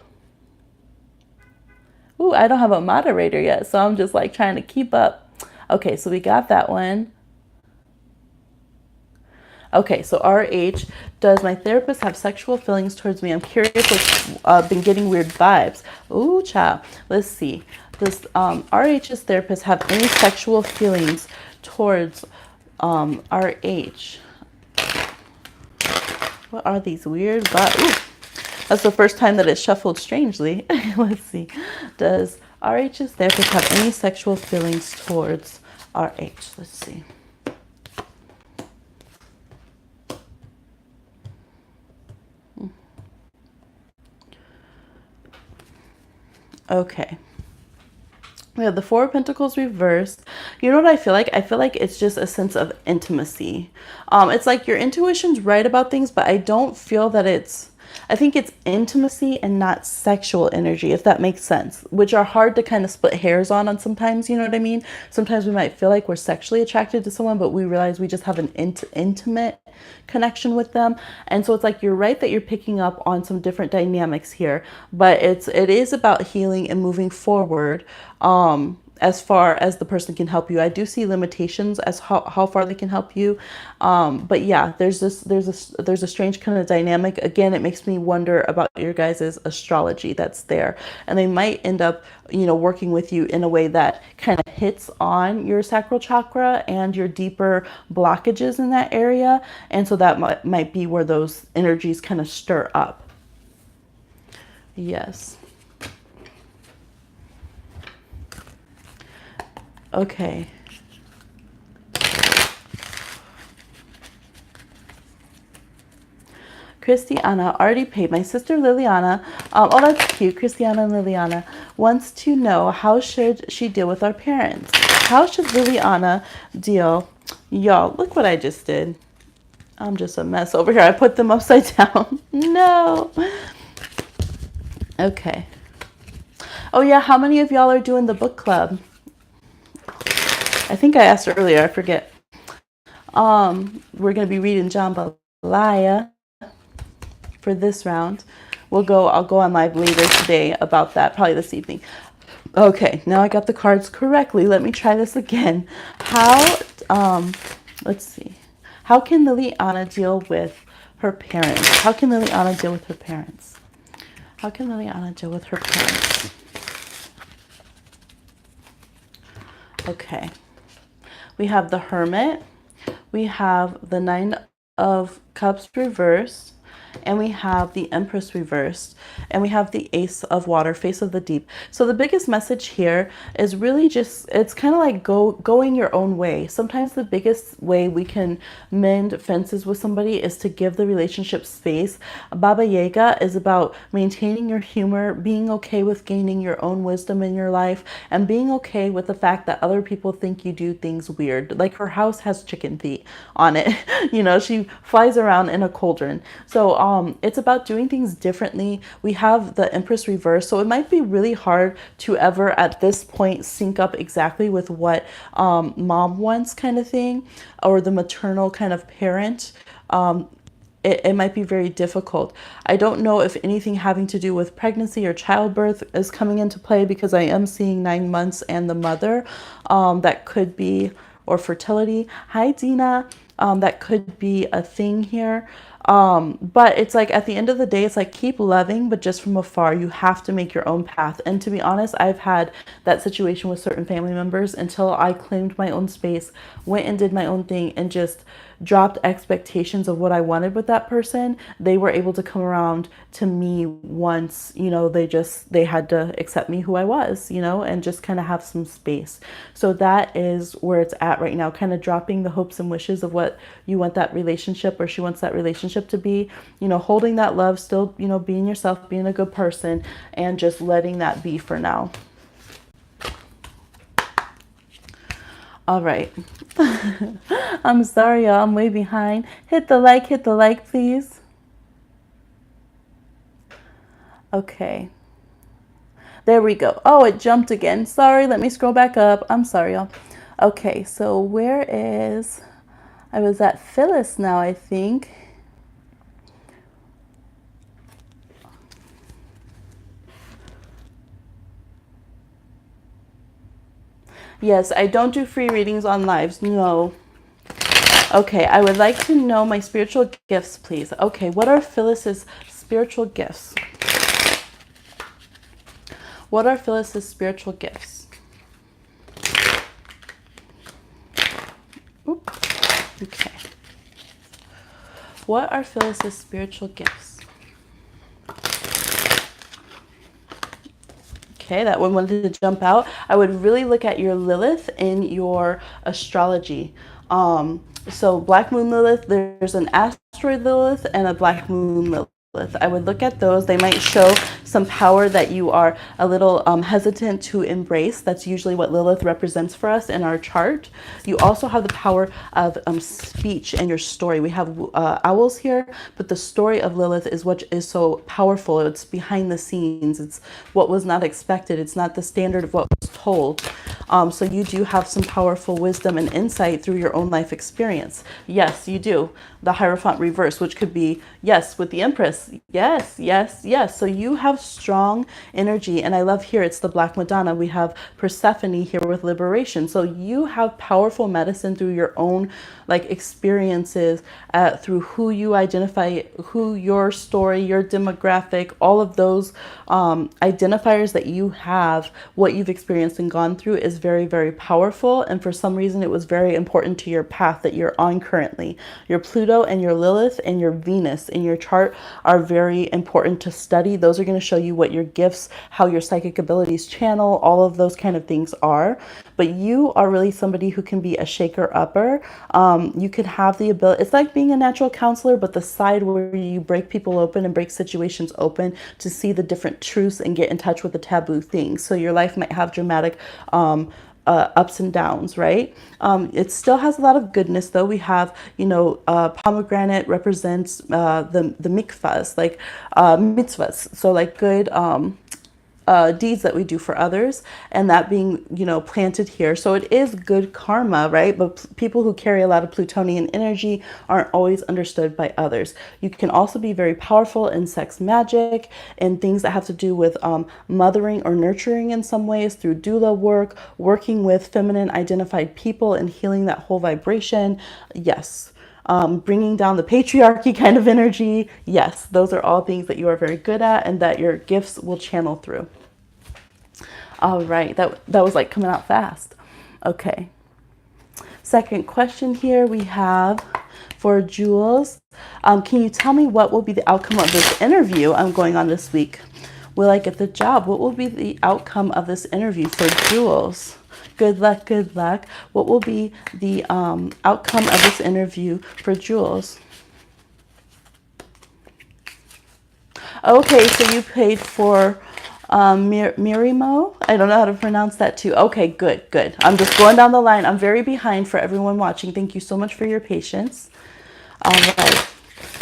Ooh, I don't have a moderator yet, so I'm just like trying to keep up. Okay, so we got that one. Okay, so RH, does my therapist have sexual feelings towards me? I'm curious what's been getting weird vibes. Ooh, child. Let's see. Does RH's therapist have any sexual feelings towards RH? What are these weird vibes? Ooh, that's the first time that it shuffled strangely. Let's see. Does RH's therapist have any sexual feelings towards RH? Let's see. Okay. We have the Four of Pentacles reversed. You know what I feel like? I feel like it's just a sense of intimacy. It's like your intuition's right about things, but I don't feel that I think it's intimacy and not sexual energy, if that makes sense, which are hard to kind of split hairs on sometimes, you know what I mean? Sometimes we might feel like we're sexually attracted to someone, but we realize we just have an intimate connection with them. And so it's like you're right that you're picking up on some different dynamics here, but it is about healing and moving forward. As far as the person can help you, I do see limitations as how far they can help you. But yeah, there's a strange kind of dynamic. Again, it makes me wonder about your guys' astrology that's there, and they might end up, working with you in a way that kind of hits on your sacral chakra and your deeper blockages in that area, and so that might be where those energies kind of stir up. Yes. Okay. Christiana already paid. My sister Liliana, oh, that's cute. Christiana and Liliana wants to know, how should she deal with our parents? How should Liliana deal? Y'all, look what I just did. I'm just a mess over here. I put them upside down. No. Okay. Oh yeah, how many of y'all are doing the book club? I think I asked earlier, I forget. We're going to be reading Jambalaya for this round. I'll go on live later today about that, probably this evening. Okay, now I got the cards correctly. Let me try this again. Let's see. How can Liliana deal with her parents? How can Liliana deal with her parents? How can Liliana deal with her parents? Okay. We have the Hermit, we have the Nine of Cups reversed, and we have the Empress reversed, and we have the Ace of Water, Face of the Deep. So the biggest message here is really just, it's kind of like going your own way. Sometimes the biggest way we can mend fences with somebody is to give the relationship space. Baba Yaga is about maintaining your humor, being okay with gaining your own wisdom in your life, and being okay with the fact that other people think you do things weird. Like her house has chicken feet on it. She flies around in a cauldron. So it's about doing things differently. We have the Empress reverse, so it might be really hard to ever at this point sync up exactly with what mom wants, kind of thing, or the maternal kind of parent. It might be very difficult. I don't know if anything having to do with pregnancy or childbirth is coming into play, because I am seeing 9 months and the mother. That could be, or fertility. Hi, Dina. That could be a thing here. But it's like, at the end of the day, it's like, keep loving, but just from afar. You have to make your own path. And to be honest, I've had that situation with certain family members until I claimed my own space, went and did my own thing, and just dropped expectations of what I wanted with that person. They were able to come around to me once, they had to accept me who I was, and just kind of have some space. So that is where it's at right now, kind of dropping the hopes and wishes of what you want that relationship, or she wants that relationship to be, holding that love, still, being yourself, being a good person, and just letting that be for now. All right. I'm sorry, y'all. I'm way behind. Hit the like, please. Okay. There we go. Oh, it jumped again. Sorry, let me scroll back up. I'm sorry, y'all. Okay, so I was at Phyllis now, I think. Yes, I don't do free readings on lives. No. Okay, I would like to know my spiritual gifts, please. Okay, what are Phyllis's spiritual gifts? What are Phyllis's spiritual gifts? Oop. Okay. What are Phyllis's spiritual gifts? Okay, that one wanted to jump out. I would really look at your Lilith in your astrology. So Black Moon Lilith, there's an asteroid Lilith and a Black Moon Lilith. I would look at those. They might show some power that you are a little hesitant to embrace. That's usually what Lilith represents for us in our chart. You also have the power of speech and your story. We have owls here, but the story of Lilith is what is so powerful. It's behind the scenes. It's what was not expected. It's not the standard of what was told. So you do have some powerful wisdom and insight through your own life experience. Yes, you do. The Hierophant reverse, which could be, yes, with the Empress. Yes, yes, yes. So you have strong energy. And I love here, it's the Black Madonna. We have Persephone here with liberation. So you have powerful medicine through your own experiences, through who you identify, who your story, your demographic, all of those identifiers that you have, what you've experienced and gone through is very, very powerful. And for some reason, it was very important to your path that you're on currently. Your Pluto and your Lilith and your Venus in your chart are very important to study. Those are going to show you what your gifts, how your psychic abilities channel, all of those kind of things are. But you are really somebody who can be a shaker-upper. You could have the ability, it's like being a natural counselor, but the side where you break people open and break situations open to see the different truths and get in touch with the taboo things. So your life might have dramatic ups and downs, right? It still has a lot of goodness though. We have, pomegranate represents the mikvahs, mitzvahs. So good deeds that we do for others, and that being, planted here. So it is good karma, right? But people who carry a lot of Plutonian energy aren't always understood by others. You can also be very powerful in sex magic and things that have to do with mothering or nurturing in some ways through doula work, working with feminine identified people and healing that whole vibration. Yes. Bringing down the patriarchy kind of energy. Yes, those are all things that you are very good at and that your gifts will channel through. All right, that was coming out fast. Okay. Second question here we have for Jules. Can you tell me what will be the outcome of this interview I'm going on this week? Will I get the job? What will be the outcome of this interview for Jules? Good luck, good luck. What will be the outcome of this interview for Jules? Okay, so you paid for Mirimo. I don't know how to pronounce that too. Okay, good, good. I'm just going down the line. I'm very behind for everyone watching. Thank you so much for your patience. All right.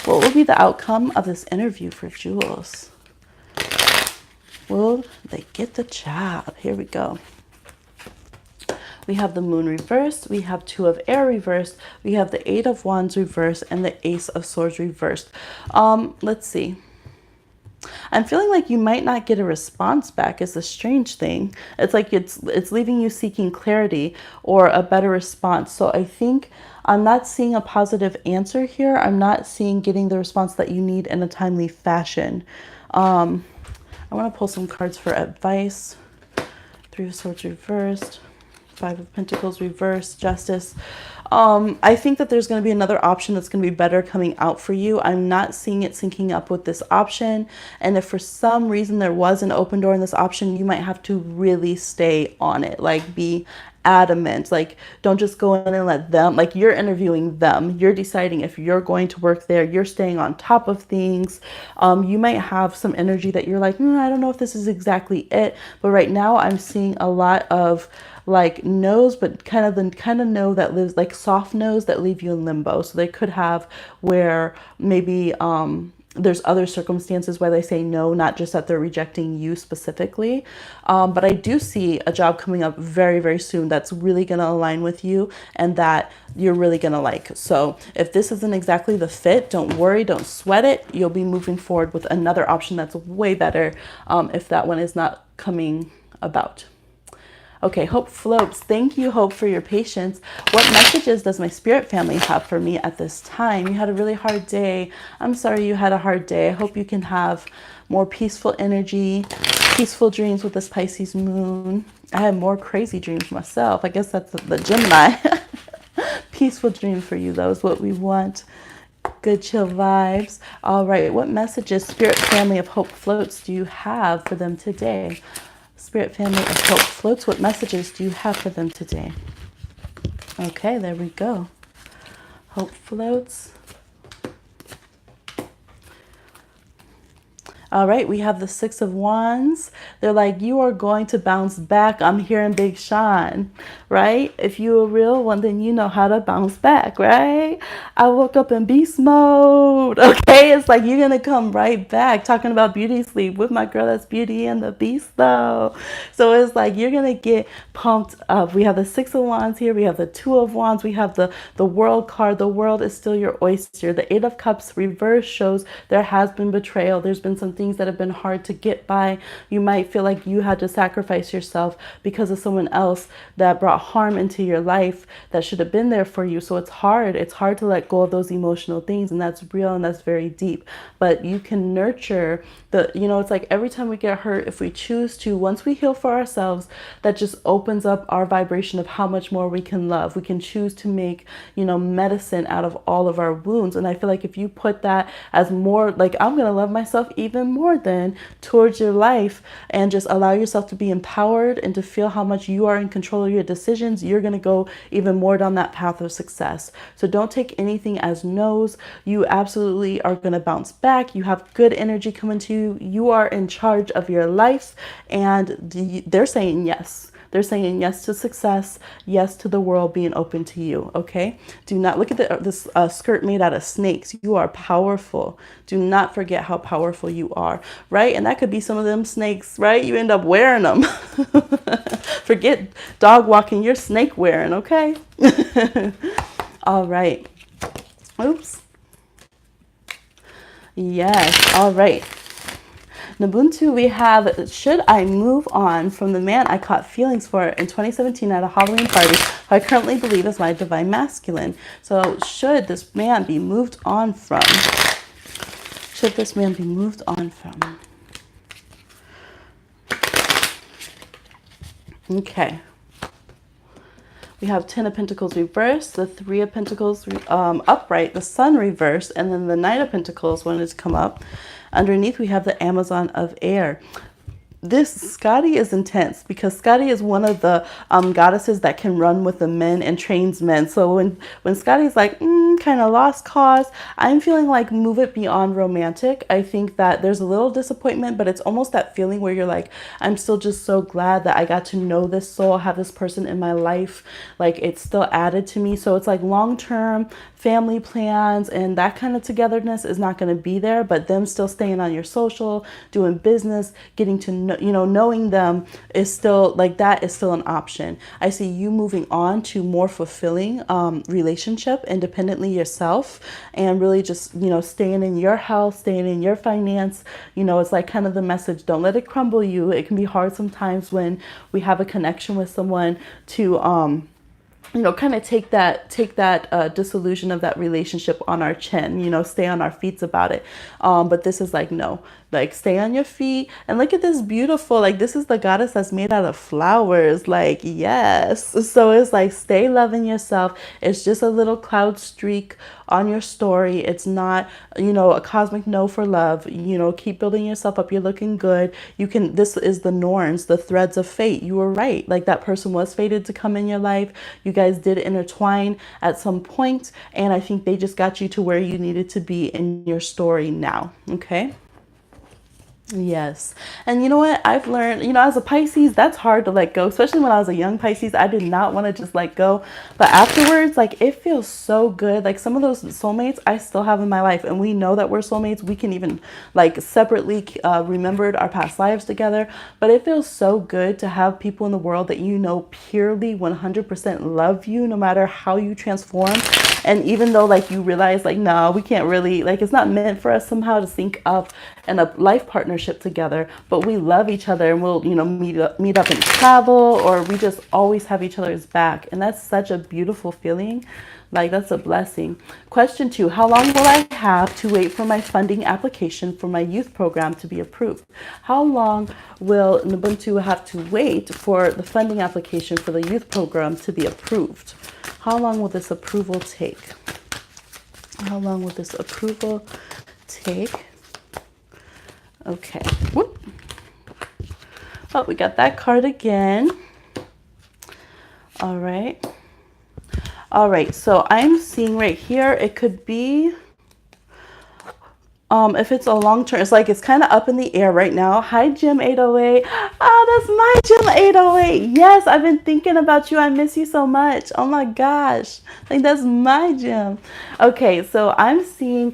What will be the outcome of this interview for Jules? Will they get the job? Here we go. We have the Moon reversed, we have Two of Air reversed, we have the Eight of Wands reversed, and the Ace of Swords reversed. Let's see. I'm feeling like you might not get a response back. It's a strange thing. It's like it's leaving you seeking clarity or a better response. So I think I'm not seeing a positive answer here. I'm not seeing getting the response that you need in a timely fashion. I want to pull some cards for advice. Three of Swords reversed. Five of Pentacles reversed, Justice. I think that there's going to be another option that's going to be better coming out for you. I'm not seeing it syncing up with this option. And if for some reason there was an open door in this option, you might have to really stay on it. Be adamant. Don't just go in and let them, you're interviewing them. You're deciding if you're going to work there. You're staying on top of things. You might have some energy that you're I don't know if this is exactly it. But right now I'm seeing a lot of no's, but kind of no that lives soft no's that leave you in limbo. So they could have where maybe there's other circumstances why they say no, not just that they're rejecting you specifically. But I do see a job coming up very, very soon that's really going to align with you and that you're really going to like. So if this isn't exactly the fit, don't worry, don't sweat it. You'll be moving forward with another option that's way better if that one is not coming about. Okay, Hope floats. Thank you, Hope, for your patience. What messages does my spirit family have for me at this time? You had a really hard day. I'm sorry you had a hard day. I hope you can have more peaceful energy, peaceful dreams with this Pisces moon. I had more crazy dreams myself. I guess that's the Gemini. Peaceful dreams for you, though, is what we want. Good chill vibes. All right, what messages, spirit family of Hope floats, do you have for them today? Spirit family of Hope floats, what messages do you have for them today? Okay, there we go. Hope floats. All right, we have the Six of Wands. They're like, you are going to bounce back. I'm hearing Big Sean, right? If you're a real one, then you know how to bounce back, right? I woke up in beast mode, okay? It's like you're going to come right back. Talking about beauty sleep with my girl, that's Beauty and the Beast, though. So it's like you're going to get pumped up. We have the Six of Wands here. We have the Two of Wands. We have the World card. The world is still your oyster. The Eight of Cups reverse shows there has been betrayal. There's been some things that have been hard to get by. You might feel like you had to sacrifice yourself because of someone else that brought harm into your life that should have been there for you. So it's hard. It's hard to let go of those emotional things, and that's real and that's very deep. But you can nurture it's like every time we get hurt, if we choose to, once we heal for ourselves, that just opens up our vibration of how much more we can love. We can choose to make, medicine out of all of our wounds. And I feel like if you put that as more, like, I'm going to love myself even more then towards your life, and just allow yourself to be empowered and to feel how much you are in control of your decisions, you're going to go even more down that path of success. So don't take anything as no's. You absolutely are going to bounce back. You have good energy coming to you. You are in charge of your life, and they're saying yes. They're saying yes to success, yes to the world being open to you, okay? Do not look at this skirt made out of snakes. You are powerful. Do not forget how powerful you are, right? And that could be some of them snakes, right? You end up wearing them. Forget dog walking, you're snake wearing, okay? All right. Oops. Yes, all right. Ubuntu, we have, should I move on from the man I caught feelings for in 2017 at a Halloween party, who I currently believe is my divine masculine? So should this man be moved on from? Should this man be moved on from? Okay. We have 10 of Pentacles reversed, the 3 of Pentacles upright, the Sun reversed, and then the Knight of Pentacles wanted to come up. Underneath, we have the Amazon of Air. This Scotty is intense because Scotty is one of the goddesses that can run with the men and trains men. So when Scotty's like, kind of lost cause, I'm feeling like move it beyond romantic. I think that there's a little disappointment, but it's almost that feeling where you're like, I'm still just so glad that I got to know this soul, have this person in my life. Like, it's still added to me. So it's like long-term family plans and that kind of togetherness is not going to be there, but them still staying on your social, doing business, getting to know, knowing them is still like, that is still an option. I see you moving on to more fulfilling relationship independently yourself, and really just, staying in your health, staying in your finance. It's like kind of the message, don't let it crumble you. It can be hard sometimes when we have a connection with someone to kind of take that disillusion of that relationship on our chin, stay on our feet about it. But this is like, no, like, stay on your feet. And look at this beautiful, like, this is the goddess that's made out of flowers. Like, yes. So it's like, stay loving yourself. It's just a little cloud streak on your story. It's not, a cosmic no for love. Keep building yourself up. You're looking good. This is the norns, the threads of fate. You were right. Like, that person was fated to come in your life. You guys did intertwine at some point, and I think they just got you to where you needed to be in your story now. Okay. Yes. And you know what? I've learned, as a Pisces, that's hard to let go, especially when I was a young Pisces. I did not want to just let go. But afterwards, like, it feels so good. Like, some of those soulmates I still have in my life, and we know that we're soulmates. We can even, like, separately remembered our past lives together. But it feels so good to have people in the world that purely 100% love you, no matter how you transform. And even though, like, you realize, like, no, we can't really, like, it's not meant for us somehow to sync up in a life partnership, partnership together, but we love each other and we'll, meet up and travel, or we just always have each other's back. And that's such a beautiful feeling. Like, that's a blessing. Question 2, how long will I have to wait for my funding application for my youth program to be approved? How long will Ubuntu have to wait for the funding application for the youth program to be approved? How long will this approval take? How long will this approval take? Okay. Whoop. Oh, we got that card again. All right. All right, so I'm seeing right here, it could be, if it's a long term, it's like it's kind of up in the air right now. Hi, Jim 808. Oh, that's my Jim 808. Yes, I've been thinking about you. I miss you so much. Oh my gosh. Like, that's my Jim. Okay, so I'm seeing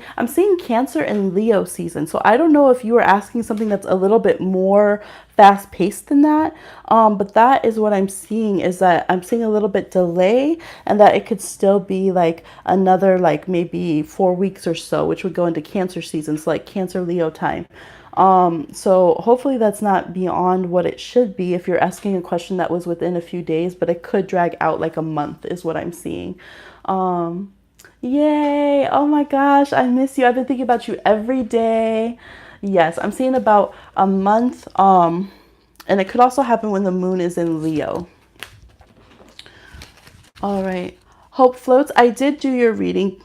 Cancer and Leo season. So I don't know if you were asking something that's a little bit more fast paced than that. But that is what I'm seeing, is that I'm seeing a little bit delay, and that it could still be like another, like maybe 4 weeks or so, which would go into Cancer season. So like Cancer Leo time. So hopefully that's not beyond what it should be if you're asking a question that was within a few days, but it could drag out like a month is what I'm seeing. Yay. Oh my gosh. I miss you. I've been thinking about you every day. Yes, I'm seeing about a month. And it could also happen when the moon is in Leo. All right. Hope Floats. I did do your reading.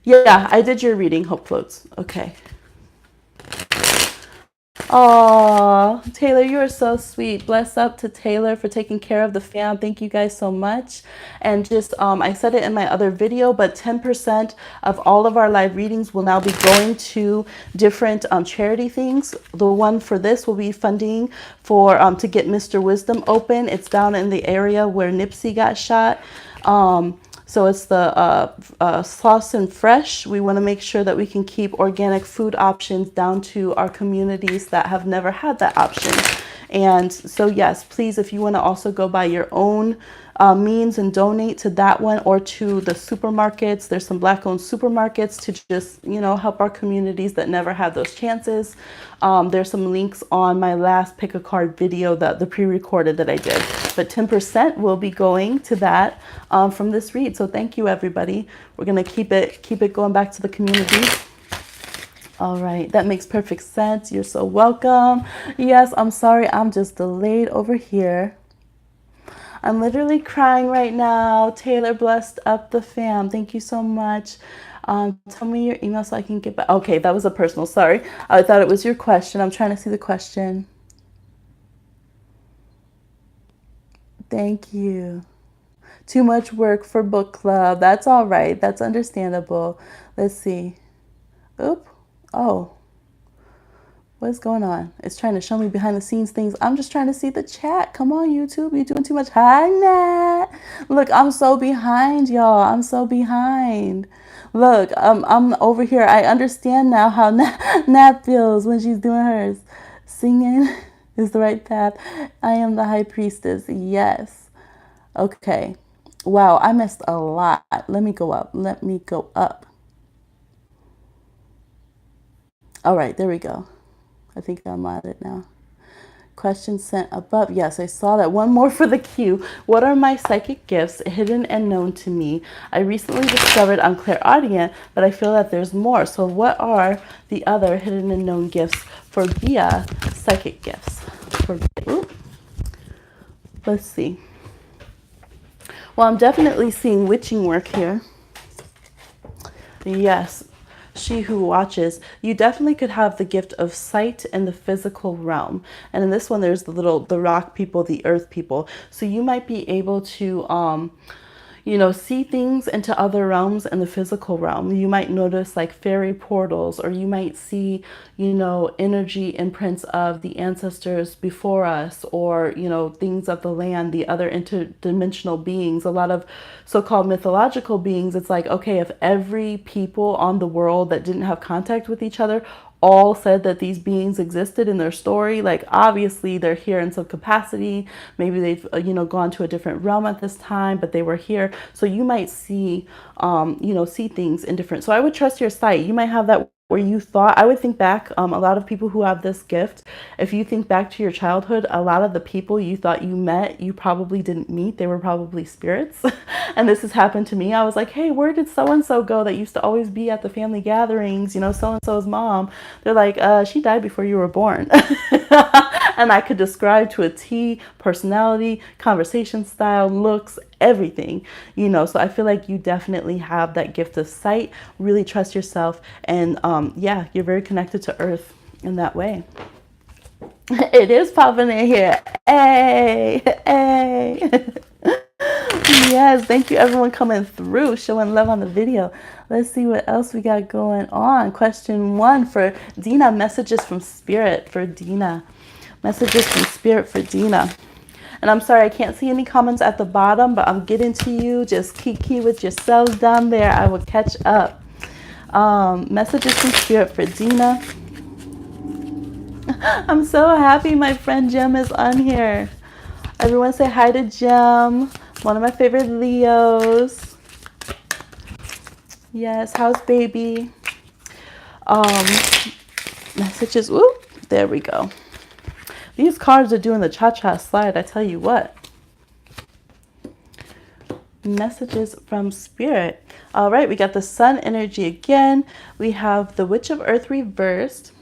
Yeah, I did your reading, Hope Floats. Okay. Oh, Taylor, you are so sweet. Bless up to Taylor for taking care of the fam. Thank you guys so much. And just, I said it in my other video, but 10% of all of our live readings will now be going to different charity things. The one for this will be funding for to get Mr. Wisdom open. It's down in the area where Nipsey got shot. So it's the Sauce and Fresh. We want to make sure that we can keep organic food options down to our communities that have never had that option. And so, yes, please, if you want to also go by your own means and donate to that one, or to the supermarkets. There's some Black-owned supermarkets to just, help our communities that never had those chances. There's some links on my last Pick a Card video, the pre-recorded that I did. But 10% will be going to that from this read. So thank you, everybody. We're going to keep it going back to the community. All right, that makes perfect sense. You're so welcome. Yes, I'm sorry, I'm just delayed over here. I'm literally crying right now. Taylor, blessed up the fam. Thank you so much. Tell me your email so I can get back. Okay, that was a personal, sorry. I thought it was your question. I'm trying to see the question. Thank you. Too much work for book club. That's all right. That's understandable. Let's see. Oop. Oh. What's going on? It's trying to show me behind the scenes things. I'm just trying to see the chat. Come on, YouTube. You're doing too much. Hi, Nat. Look, I'm so behind, y'all. I'm so behind. Look, I'm over here. I understand now how Nat feels when she's doing hers. Singing is the right path. I am the high priestess. Yes. Okay. Wow, I missed a lot. Let me go up. Let me go up. All right, there we go. I think I'm at it now. Question sent above. Yes, I saw that. One more for the queue. What are my psychic gifts, hidden and known to me? I recently discovered I'm clairaudient, but I feel that there's more. So what are the other hidden and known gifts for Bia psychic gifts? Let's see. Well, I'm definitely seeing witching work here. Yes. She who watches. You definitely could have the gift of sight in the physical realm. And in this one, there's the rock people, the earth people. So you might be able to, see things into other realms in the physical realm. You might notice like fairy portals, or you might see, energy imprints of the ancestors before us, or, things of the land, the other interdimensional beings, a lot of so-called mythological beings. It's like, okay, if every people on the world that didn't have contact with each other all said that these beings existed in their story, like obviously they're here in some capacity. Maybe they've gone to a different realm at this time, but they were here. So you might see see things in different. So I would trust your sight. You might have that where you thought, I would think back, a lot of people who have this gift, if you think back to your childhood, a lot of the people you thought you met, you probably didn't meet. They were probably spirits. And this has happened to me. I was like, hey, where did so-and-so go that used to always be at the family gatherings? You know, so-and-so's mom. They're like, she died before you were born. And I could describe to a T personality, conversation style, looks, everything, you know. So I feel like you definitely have that gift of sight. Really trust yourself, and yeah, you're very connected to earth in that way. It is popping in here. Hey, hey. Yes, thank you everyone coming through, showing love on the video. Let's see what else we got going on. Question 1 for Dina. Messages from spirit for Dina. Messages from spirit for Dina. And I'm sorry, I can't see any comments at the bottom, but I'm getting to you. Just Kiki with yourselves down there. I will catch up. Messages from spirit for Dina. I'm so happy my friend Jem is on here. Everyone say hi to Jem, one of my favorite Leos. Yes, how's baby? Messages, whoop, there we go. These cards are doing the cha-cha slide, I tell you what. Messages from spirit. All right, we got the sun energy again. We have the Witch of Earth reversed.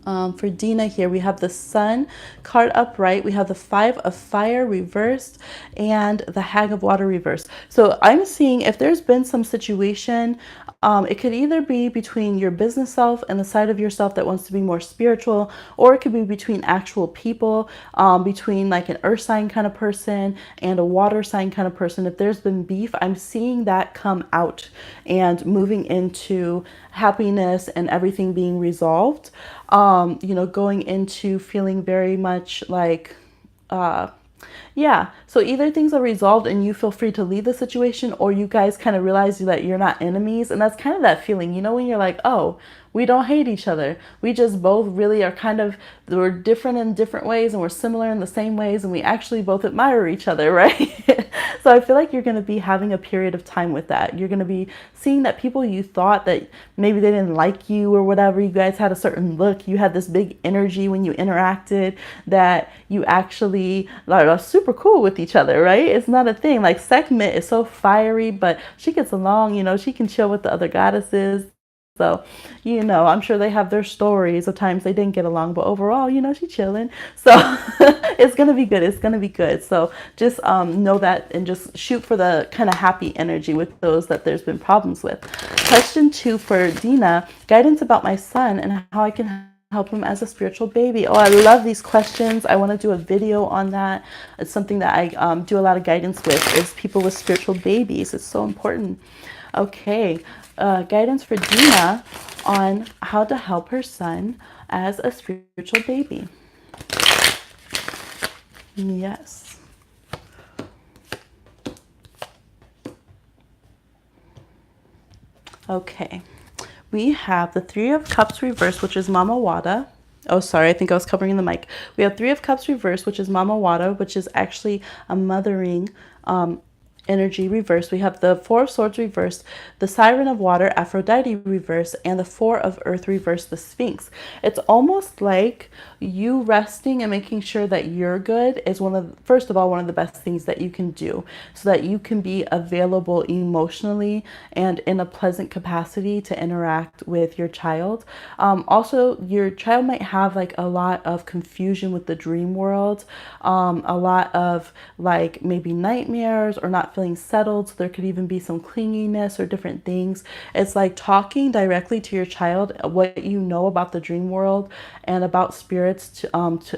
For Dina here, we have the Sun card upright, we have the 5 of Fire reversed, and the Hag of Water reversed. So I'm seeing if there's been some situation, it could either be between your business self and the side of yourself that wants to be more spiritual, or it could be between actual people, between like an earth sign kind of person and a water sign kind of person. If there's been beef, I'm seeing that come out and moving into happiness and everything being resolved. You know, going into feeling very much like, yeah. So either things are resolved and you feel free to leave the situation, or you guys kind of realize that you're not enemies. And that's kind of that feeling, you know, when you're like, oh, we don't hate each other. We just both really are kind of, we're different in different ways and we're similar in the same ways. And we actually both admire each other, right? So I feel like you're going to be having a period of time with that. You're going to be seeing that people you thought that maybe they didn't like you or whatever, you guys had a certain look, you had this big energy when you interacted, that you actually are super cool with each other, right? It's not a thing. Like Sekhmet is so fiery, but she gets along, you know, she can chill with the other goddesses. So, you know, I'm sure they have their stories of times they didn't get along, but overall, you know, she's chilling. So it's going to be good. It's going to be good. So just know that and just shoot for the kind of happy energy with those that there's been problems with. Question 2 for Dina, guidance about my son and how I can help him as a spiritual baby. Oh, I love these questions. I want to do a video on that. It's something that I do a lot of guidance with, is people with spiritual babies. It's so important. Okay. Guidance for Dina on how to help her son as a spiritual baby. Yes. Okay. We have the 3 of Cups reversed, which is Mama Wada. Oh, sorry, I think I was covering the mic. We have 3 of Cups reversed, which is Mama Wada, which is actually a mothering energy reversed. We have the 4 of Swords reversed, the Siren of Water, Aphrodite reversed, and the 4 of Earth reversed, the Sphinx. It's almost like you resting and making sure that you're good is first of all, one of the best things that you can do, so that you can be available emotionally and in a pleasant capacity to interact with your child. Also, your child might have like a lot of confusion with the dream world, a lot of like maybe nightmares or not feeling settled. So there could even be some clinginess or different things. It's like talking directly to your child what you know about the dream world and about spirits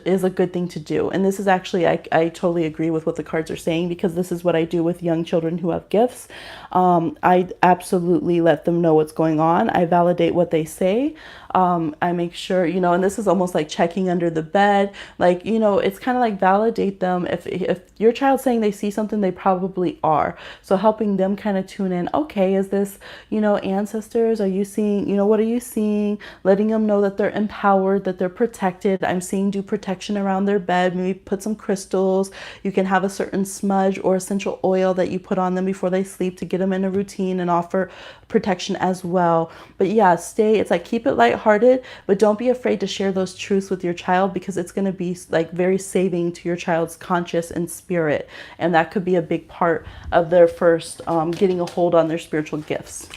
is a good thing to do. And this is actually, I totally agree with what the cards are saying, because this is what I do with young children who have gifts. I absolutely let them know what's going on. I validate what they say. I make sure, you know, and this is almost like checking under the bed. Like, you know, it's kind of like validate them. If your child's saying they see something, they probably are. So helping them kind of tune in. Okay, is this, you know, ancestors? Are you seeing, you know, what are you seeing? Letting them know that they're empowered, that they're protected. I'm seeing do protection around their bed. Maybe put some crystals. You can have a certain smudge or essential oil that you put on them before they sleep to get them in a routine and offer protection as well. But yeah, it's like keep it lighthearted, but don't be afraid to share those truths with your child, because it's going to be like very saving to your child's conscious and spirit. And that could be a big part of their first getting a hold on their spiritual gifts.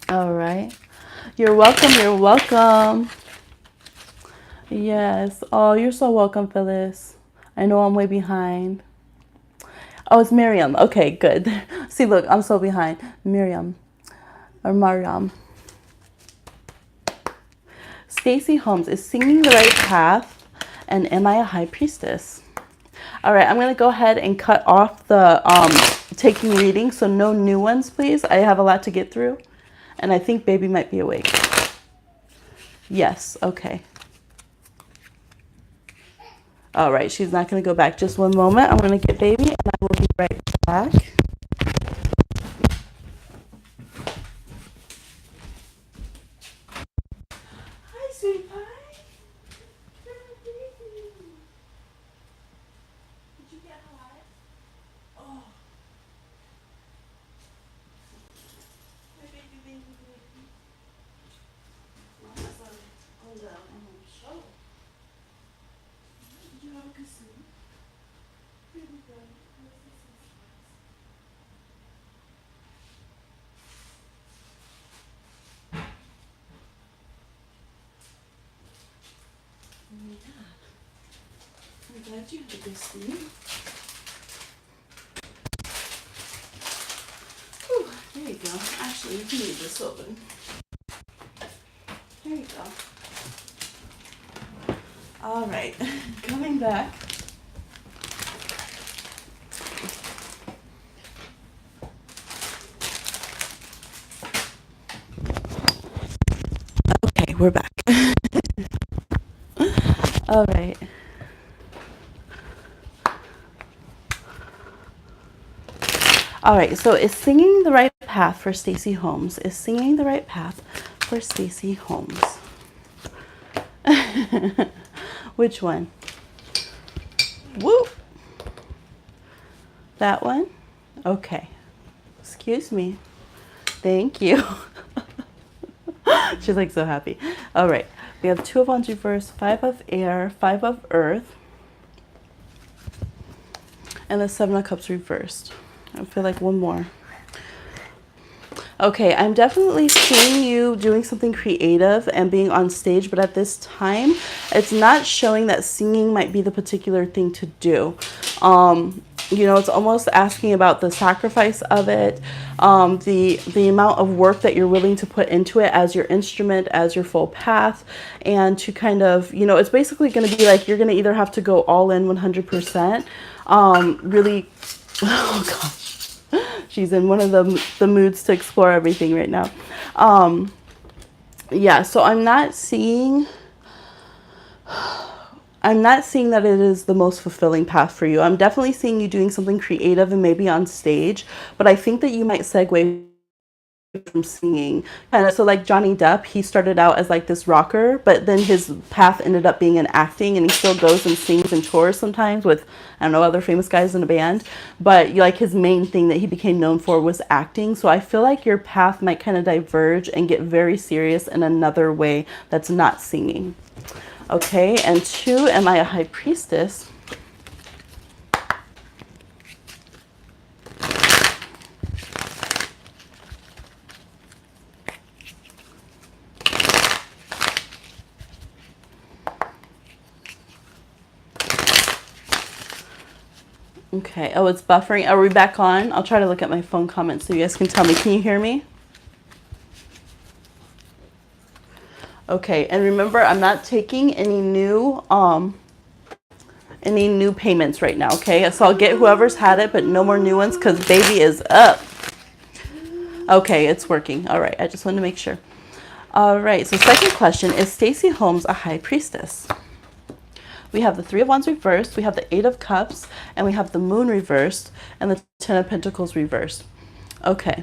All right. You're welcome. You're welcome. Yes. Oh, you're so welcome, Phyllis. I know I'm way behind. Oh, it's Miriam. Okay, good. See, look, I'm so behind. Miriam or Mariam. Stacy Holmes, is singing the right path, and am I a high priestess? All right, I'm going to go ahead and cut off the taking readings, so no new ones, please. I have a lot to get through, and I think baby might be awake. Yes, okay. All right, she's not going to go back. Just one moment. I'm going to get baby, and I will be right back. Hi, sweetie pie. Did you get hot? Oh. My baby. Mama's on the show. Did you have a good sleep? Really good. Yeah. I'm glad you had a good sleep. Whew, there you go. Actually, you can leave this open. There you go. All right, coming back. Okay, we're back. All right. All right, so is singing the right path for Stacy Holmes? Is singing the right path for Stacy Holmes? Which one? Whoop. That one? Okay. Excuse me. Thank you. She's like so happy. All right. We have 2 of Wands reversed, 5 of air, 5 of earth, and the 7 of cups reversed. I feel like one more. Okay, I'm definitely seeing you doing something creative and being on stage, but at this time, it's not showing that singing might be the particular thing to do. You know, it's almost asking about the sacrifice of it, the amount of work that you're willing to put into it as your instrument, as your full path, and to kind of, you know, it's basically going to be like you're going to either have to go all in 100%, really, oh gosh. She's in one of the moods to explore everything right now. Yeah, so I'm not seeing that it is the most fulfilling path for you. I'm definitely seeing you doing something creative and maybe on stage, but I think that you might segue from singing. Kind of, so like Johnny Depp, he started out as like this rocker, but then his path ended up being in acting, and he still goes and sings and tours sometimes with, I don't know, other famous guys in a band, but like his main thing that he became known for was acting. So I feel like your path might kind of diverge and get very serious in another way that's not singing. Okay, and 2, am I a high priestess? Okay, oh, it's buffering. Are we back on? I'll try to look at my phone comments so you guys can tell me. Can you hear me? Okay, and remember, I'm not taking any new payments right now, okay? So I'll get whoever's had it, but no more new ones because baby is up. Okay, it's working. All right, I just wanted to make sure. All right, so second question, is Stacey Holmes a high priestess? We have the Three of Wands reversed, we have the Eight of Cups, and we have the Moon reversed, and the Ten of Pentacles reversed. Okay.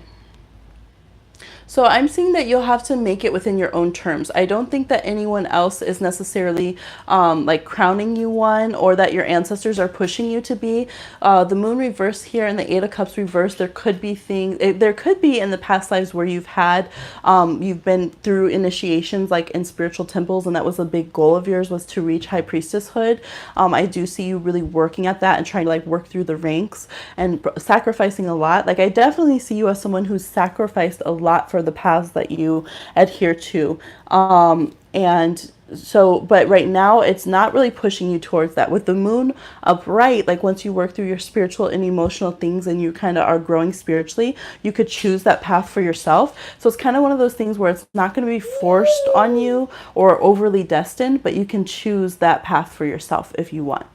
So I'm seeing that you'll have to make it within your own terms. I don't think that anyone else is necessarily like crowning you one, or that your ancestors are pushing you to be. The Moon reverse here and the Eight of Cups reverse, there could be things, there could be in the past lives where you've had, you've been through initiations like in spiritual temples, and that was a big goal of yours, was to reach high priestesshood. I do see you really working at that and trying to like work through the ranks and sacrificing a lot. Like I definitely see you as someone who's sacrificed a lot for the paths that you adhere to. And so, but right now it's not really pushing you towards that. With the Moon upright, like once you work through your spiritual and emotional things and you kind of are growing spiritually, you could choose that path for yourself. So it's kind of one of those things where it's not going to be forced on you or overly destined, but you can choose that path for yourself if you want.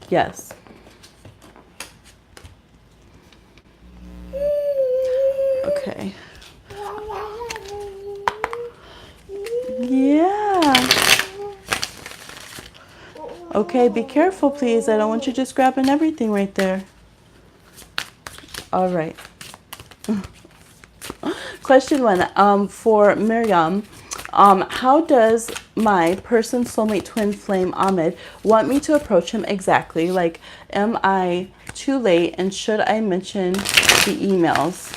Yes. Okay. Yeah. Okay, be careful, please. I don't want you just grabbing everything right there. All right. Question one, for Miriam. How does my person, soulmate, twin flame, Ahmed, want me to approach him exactly? Like, am I too late, and should I mention the emails?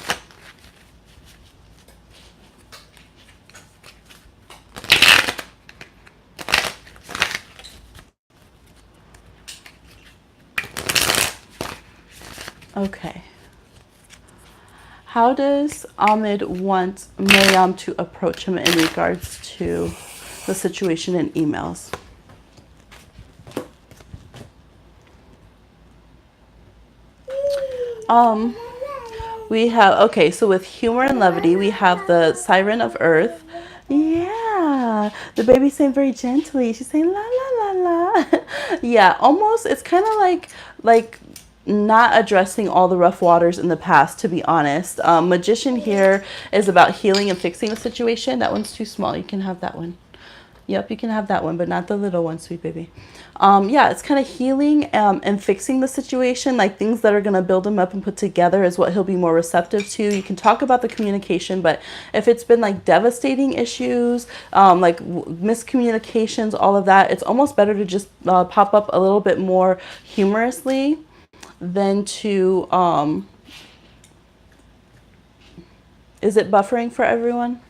Okay. How does Ahmed want Miriam to approach him in regards to the situation in emails? We have, okay, so with humor and levity, we have the Siren of Earth. Yeah, the baby's saying very gently. She's saying la la la la. Yeah, almost. It's kind of like not addressing all the rough waters in the past, to be honest. Magician here is about healing and fixing the situation. That one's too small. You can have that one. Yep, you can have that one, but not the little one, sweet baby. Yeah, it's kind of healing and fixing the situation, like things that are going to build him up and put together is what he'll be more receptive to. You can talk about the communication, but if it's been like devastating issues, like miscommunications, all of that, it's almost better to just pop up a little bit more humorously than to, is it buffering for everyone?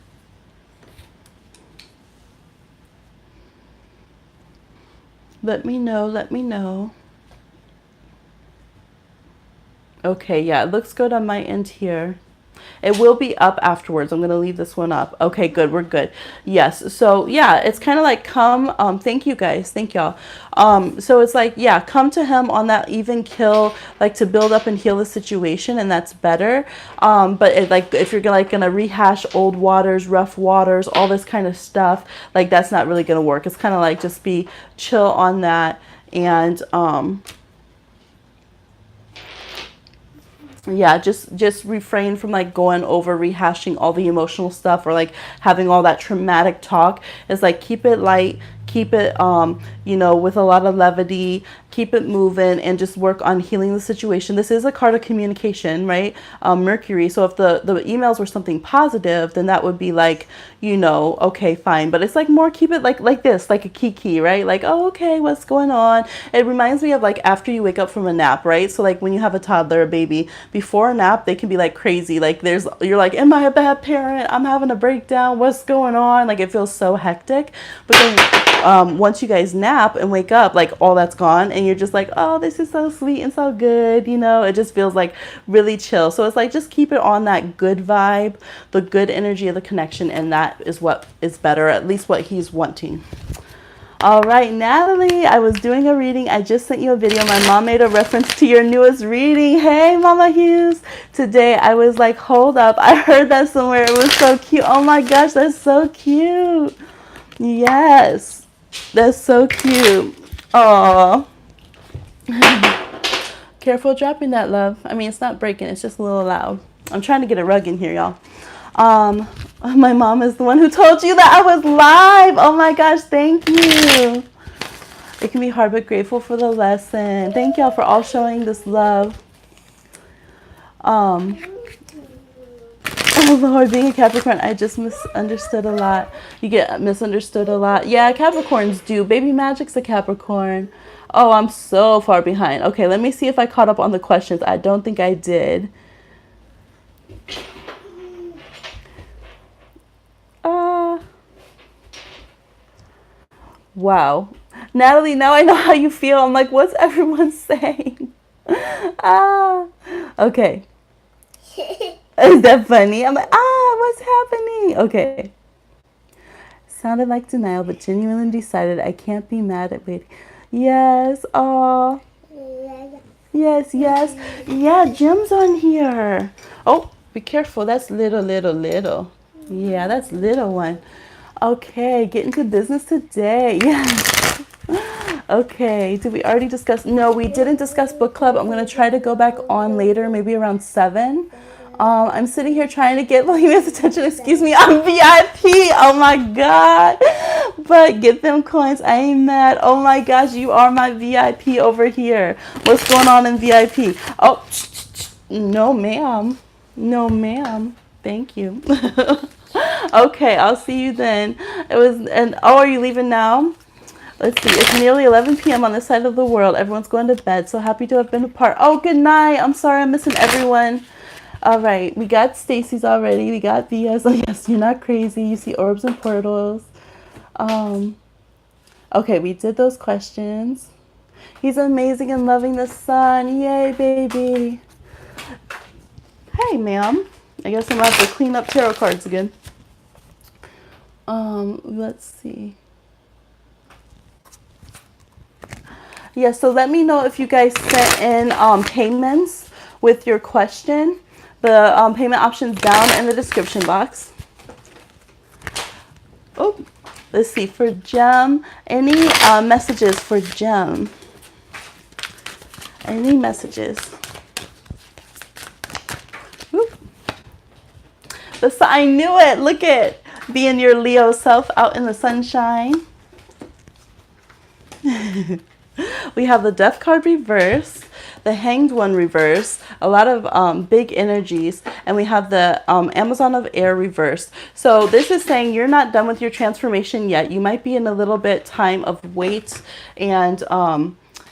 Let me know, let me know. Okay, yeah, it looks good on my end here. It will be up afterwards. I'm going to leave this one up. Okay, good. We're good. Yes. So yeah, it's kind of like come, thank you guys. Thank y'all. So it's like, yeah, come to him on that even kill, like to build up and heal the situation. And that's better. But it, like, if you're gonna, like going to rehash old waters, rough waters, all this kind of stuff, like that's not really going to work. It's kind of like, just be chill on that. And, yeah, just refrain from like going over rehashing all the emotional stuff or like having all that traumatic talk. It's like keep it light, keep it you know, with a lot of levity, keep it moving, and just work on healing the situation. This is a card of communication, right? Mercury. So if the emails were something positive, then that would be like, you know, okay, fine. But it's like more keep it like this, like a Kiki, right? Like, oh, okay, what's going on? It reminds me of like after you wake up from a nap, right? So like when you have a toddler, a baby, before a nap, they can be like crazy. Like you're like, am I a bad parent? I'm having a breakdown. What's going on? Like it feels so hectic. But then once you guys nap and wake up, like all that's gone, and you're just like, oh, this is so sweet and so good, you know. It just feels like really chill. So it's like just keep it on that good vibe, the good energy of the connection, and that is what is better, at least what he's wanting. All right, Natalie, I was doing a reading. I just sent you a video. My mom made a reference to your newest reading. Hey, Mama Hughes. Today, I was like, hold up. I heard that somewhere. It was so cute. Oh my gosh, that's so cute. Yes, that's so cute. Aw. Careful dropping that, love. I mean, it's not breaking. It's just a little loud. I'm trying to get a rug in here, y'all. My mom is the one who told you that I was live. Oh my gosh, thank you. It can be hard but grateful for the lesson. Thank y'all for all showing this love. Oh Lord, being a Capricorn, I just misunderstood a lot. You get misunderstood a lot. Yeah, Capricorns do. Baby Magic's a Capricorn. Oh, I'm so far behind. Okay, let me see if I caught up on the questions. I don't think I did. Wow. Natalie, now I know how you feel. I'm like, what's everyone saying? Okay. Is that funny? I'm like, what's happening? Okay. Sounded like denial, but genuinely decided I can't be mad at waiting. Yes. Oh. Yes, yes. Yeah, Jim's on here. Oh, be careful. That's little. Yeah, that's little one. Okay, getting to business today. Yes. Okay, did we already discuss? No, we didn't discuss book club. I'm going to try to go back on later, maybe around 7. I'm sitting here trying to get Bohemian's attention. Excuse me, I'm VIP. Oh my God. But get them coins. I ain't mad. Oh my gosh, you are my VIP over here. What's going on in VIP? Oh, no, ma'am. No, ma'am. Thank you. Okay, I'll see you then. Oh, are you leaving now? Let's see, it's nearly 11 p.m. on this side of the world. Everyone's going to bed. So happy to have been a part. Oh, good night. I'm sorry I'm missing everyone. All right, we got Stacy's already. We got Via's. Oh, yes, you're not crazy. You see orbs and portals. Okay, we did those questions. He's amazing and loving the sun. Yay, baby. Hey, ma'am. I guess I'm going to have to clean up tarot cards again. Let's see. Yeah, so let me know if you guys sent in payments with your question. The payment option's down in the description box. Oh, let's see. For Gem, any messages for Gem? Any messages? Whoop. I knew it. Look at being your Leo self out in the sunshine. We have the Death card reverse, the Hanged one reverse, a lot of big energies, and we have the Amazon of Air reverse. So this is saying you're not done with your transformation yet. You might be in a little bit time of wait and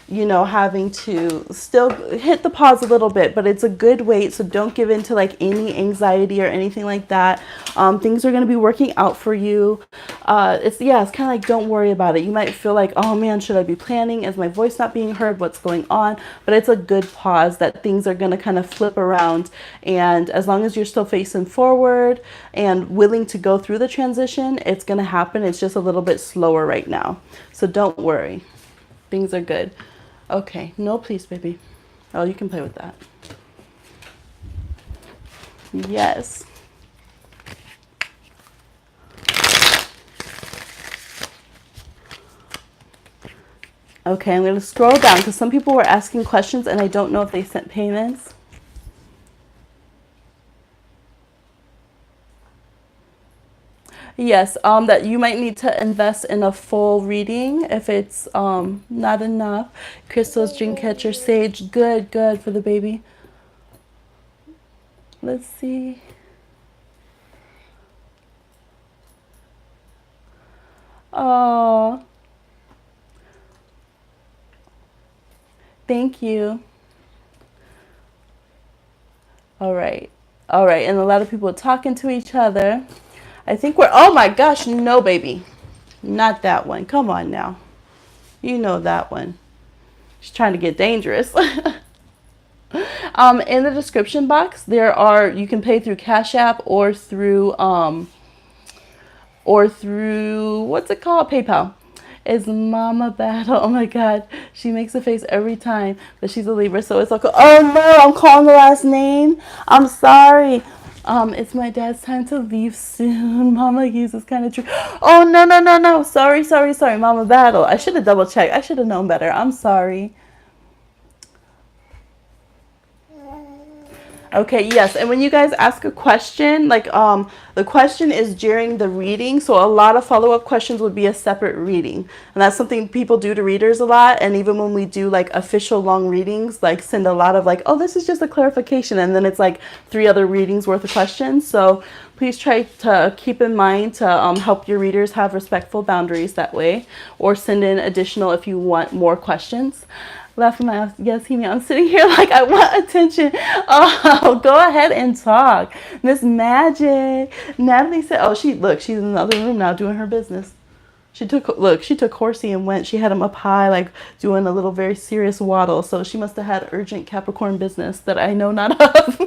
you know, having to still hit the pause a little bit, but it's a good wait. So don't give in to like any anxiety or anything like that. Things are going to be working out for you. It's kind of like, don't worry about it. You might feel like, oh man, should I be planning? Is my voice not being heard? What's going on? But it's a good pause that things are going to kind of flip around. And as long as you're still facing forward and willing to go through the transition, it's going to happen. It's just a little bit slower right now. So don't worry. Things are good. Okay, no, please, baby. Oh, you can play with that. Yes. Okay, I'm going to scroll down because some people were asking questions and I don't know if they sent payments. Yes, that you might need to invest in a full reading if it's not enough. Crystals, dream catcher, sage, good for the baby. Let's see. Oh, thank you. All right, and a lot of people talking to each other. I think oh my gosh, no, baby. Not that one. Come on now. You know that one. She's trying to get dangerous. In the description box, you can pay through Cash App or through, what's it called? PayPal. Is Mama Battle. Oh my God. She makes a face every time, but she's a Libra, so it's like, oh no, I'm calling the last name. I'm sorry. It's my dad's time to leave soon. Mama uses kind of true. Oh, no. Sorry. Mama Battle. I should have double checked. I should have known better. I'm sorry. Okay, yes. And when you guys ask a question, like the question is during the reading, so a lot of follow-up questions would be a separate reading. And that's something people do to readers a lot. And even when we do like official long readings, like send a lot of like, oh, this is just a clarification, and then it's like 3 other readings worth of questions. So please try to keep in mind to help your readers have respectful boundaries that way, or send in additional if you want more questions. Laughing my ass. Yes, Hemi, I'm sitting here like I want attention. Oh, go ahead and talk. Miss Magic. Natalie said, oh, she's in the other room now doing her business. She took Horsey and went, she had him up high, like doing a little very serious waddle. So she must have had urgent Capricorn business that I know not of.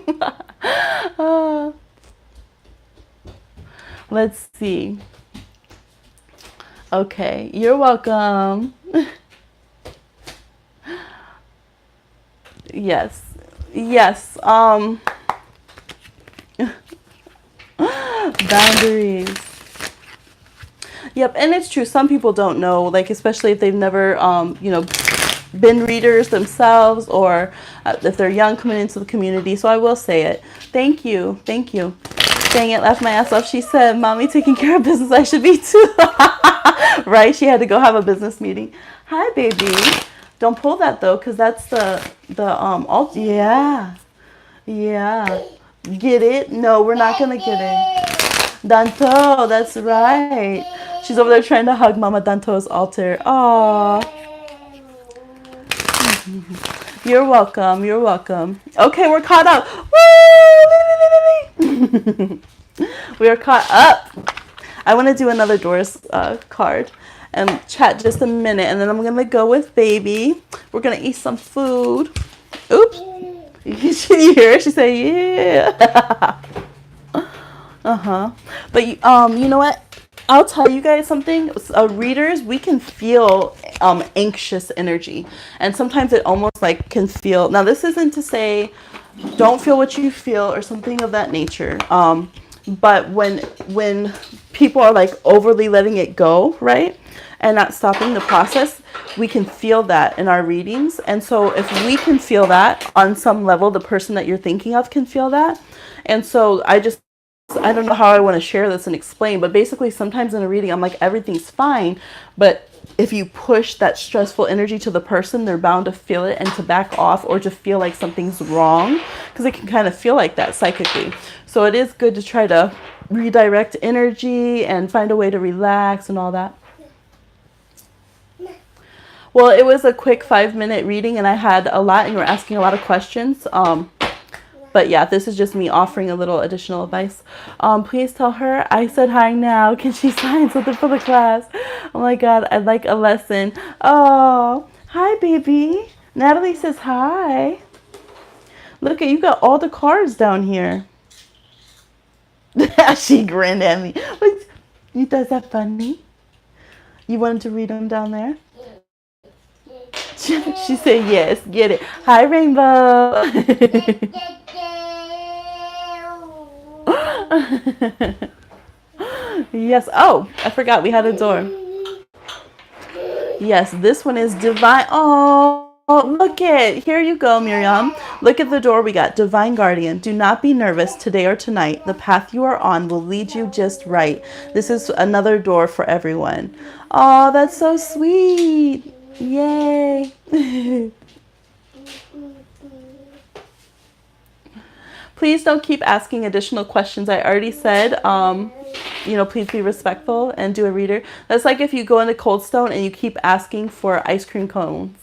uh, let's see. Okay, you're welcome. Yes. Yes. Boundaries. Yep, and it's true. Some people don't know, like especially if they've never been readers themselves, or if they're young coming into the community. So I will say it. Thank you. Thank you. Dang it, laughed my ass off. She said, "Mommy taking care of business, I should be too." Right? She had to go have a business meeting. Hi, baby. Don't pull that though, because that's the alt. Yeah, yeah. Get it? No, we're not gonna get it. Danto, that's right. She's over there trying to hug Mama Danto's altar. Aw. You're welcome. You're welcome. Okay, we're caught up. Woo! We are caught up. I want to do another Doris card and chat just a minute, and then I'm gonna go with baby. We're gonna eat some food. Oops. You hear her? She said, "Yeah." But you know what? I'll tell you guys something. Readers, we can feel anxious energy, and sometimes it almost like can feel. Now, this isn't to say don't feel what you feel or something of that nature. But when people are like overly letting it go, right, and not stopping the process, we can feel that in our readings. And so if we can feel that on some level, the person that you're thinking of can feel that. And so I don't know how I want to share this and explain, but basically sometimes in a reading, I'm like, everything's fine. But if you push that stressful energy to the person, they're bound to feel it and to back off, or to feel like something's wrong, because it can kind of feel like that psychically. So it is good to try to redirect energy and find a way to relax and all that. Well, it was a quick 5-minute reading, and I had a lot, and you were asking a lot of questions. But yeah, this is just me offering a little additional advice. Please tell her I said hi now. Can she sign something for the class? Oh my God, I'd like a lesson. Oh, hi, baby. Natalie says hi. Look at you, got all the cards down here. She grinned at me. You thought that funny? You wanted to read them down there? She said yes. Get it. Hi, Rainbow. Yes. Oh, I forgot we had a door. Yes, this one is divine. Oh, look it. Here you go, Miriam. Look at the door. We got divine guardian. Do not be nervous today or tonight. The path you are on will lead you just right. This is another door for everyone. Oh, that's so sweet. Yay. Please don't keep asking additional questions. I already said, please be respectful and do a reader. That's like if you go into Cold Stone and you keep asking for ice cream cones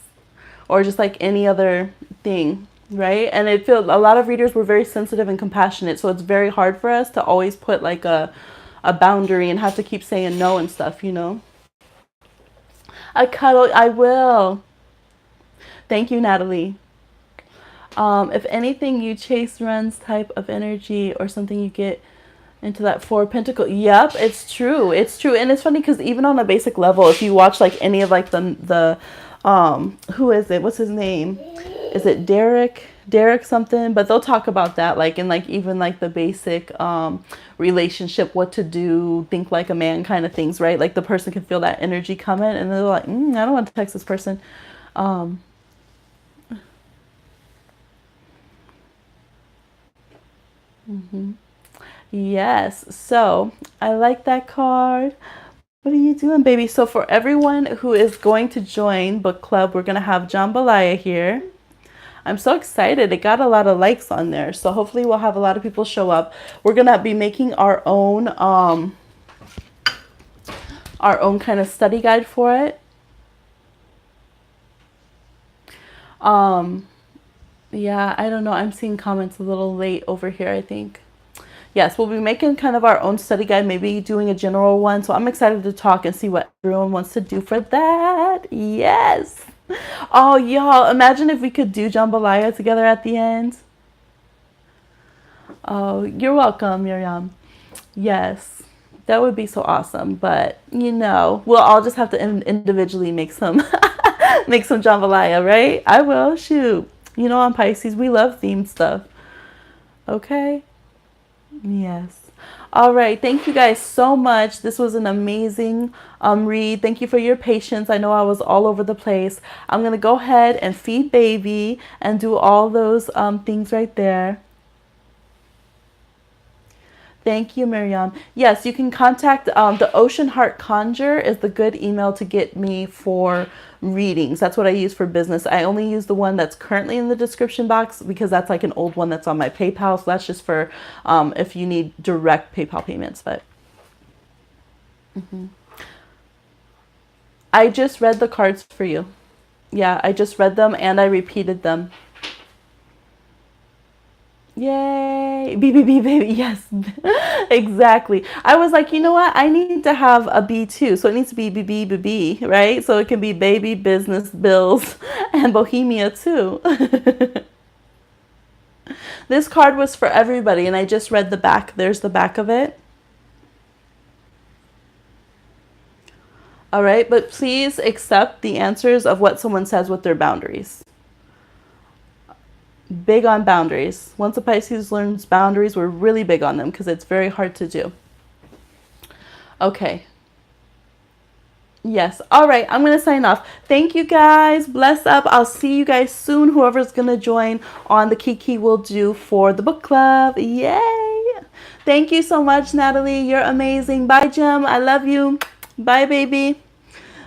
or just like any other thing, right? And it feels a lot of readers were very sensitive and compassionate, so it's very hard for us to always put like a boundary and have to keep saying no and stuff, A cuddle, I will. Thank you, Natalie. If anything, you chase runs type of energy or something, you get into that 4 Pentacle. Yep, it's true. It's true. And it's funny because even on a basic level, if you watch like any of like the who is it? What's his name? Is it Derek? Derek something? But they'll talk about that, like in like even like the basic relationship, what to do, think like a man kind of things, right? Like the person can feel that energy coming and they're like, I don't want to text this person. Yes. So I like that card. What are you doing, baby? So for everyone who is going to join book club, we're gonna have jambalaya here. I'm so excited. It got a lot of likes on there. So hopefully we'll have a lot of people show up. We're gonna be making our own kind of study guide for it. Um yeah, I don't know. I'm seeing comments a little late over here, I think. Yes, we'll be making kind of our own study guide, maybe doing a general one. So I'm excited to talk and see what everyone wants to do for that. Yes. Oh, y'all, imagine if we could do jambalaya together at the end. Oh, you're welcome, Miriam. Yes, that would be so awesome. But we'll all just have to individually make some make some jambalaya, right? I will. Shoot, on Pisces we love themed stuff. Okay. Yes. All right. Thank you guys so much. This was an amazing read. Thank you for your patience. I know I was all over the place. I'm going to go ahead and feed baby and do all those things right there. Thank you, Miriam. Yes, you can contact the Ocean Heart Conjure is the good email to get me for readings. That's what I use for business. I only use the one that's currently in the description box because that's like an old one that's on my PayPal. So that's just for if you need direct PayPal payments. But I just read the cards for you. Yeah, I just read them and I repeated them. Yay! B, baby. Yes, exactly. I was like, you know what? I need to have a B too. So it needs to be B, right? So it can be baby, business, bills, and Bohemia too. This card was for everybody, and I just read the back. There's the back of it. All right, but please accept the answers of what someone says with their boundaries. Big on boundaries. Once a Pisces learns boundaries, we're really big on them because it's very hard to do. Okay. Yes. All right. I'm going to sign off. Thank you guys. Bless up. I'll see you guys soon. Whoever's going to join on the Kiki will do for the book club. Yay. Thank you so much, Natalie. You're amazing. Bye, Jim. I love you. Bye, baby.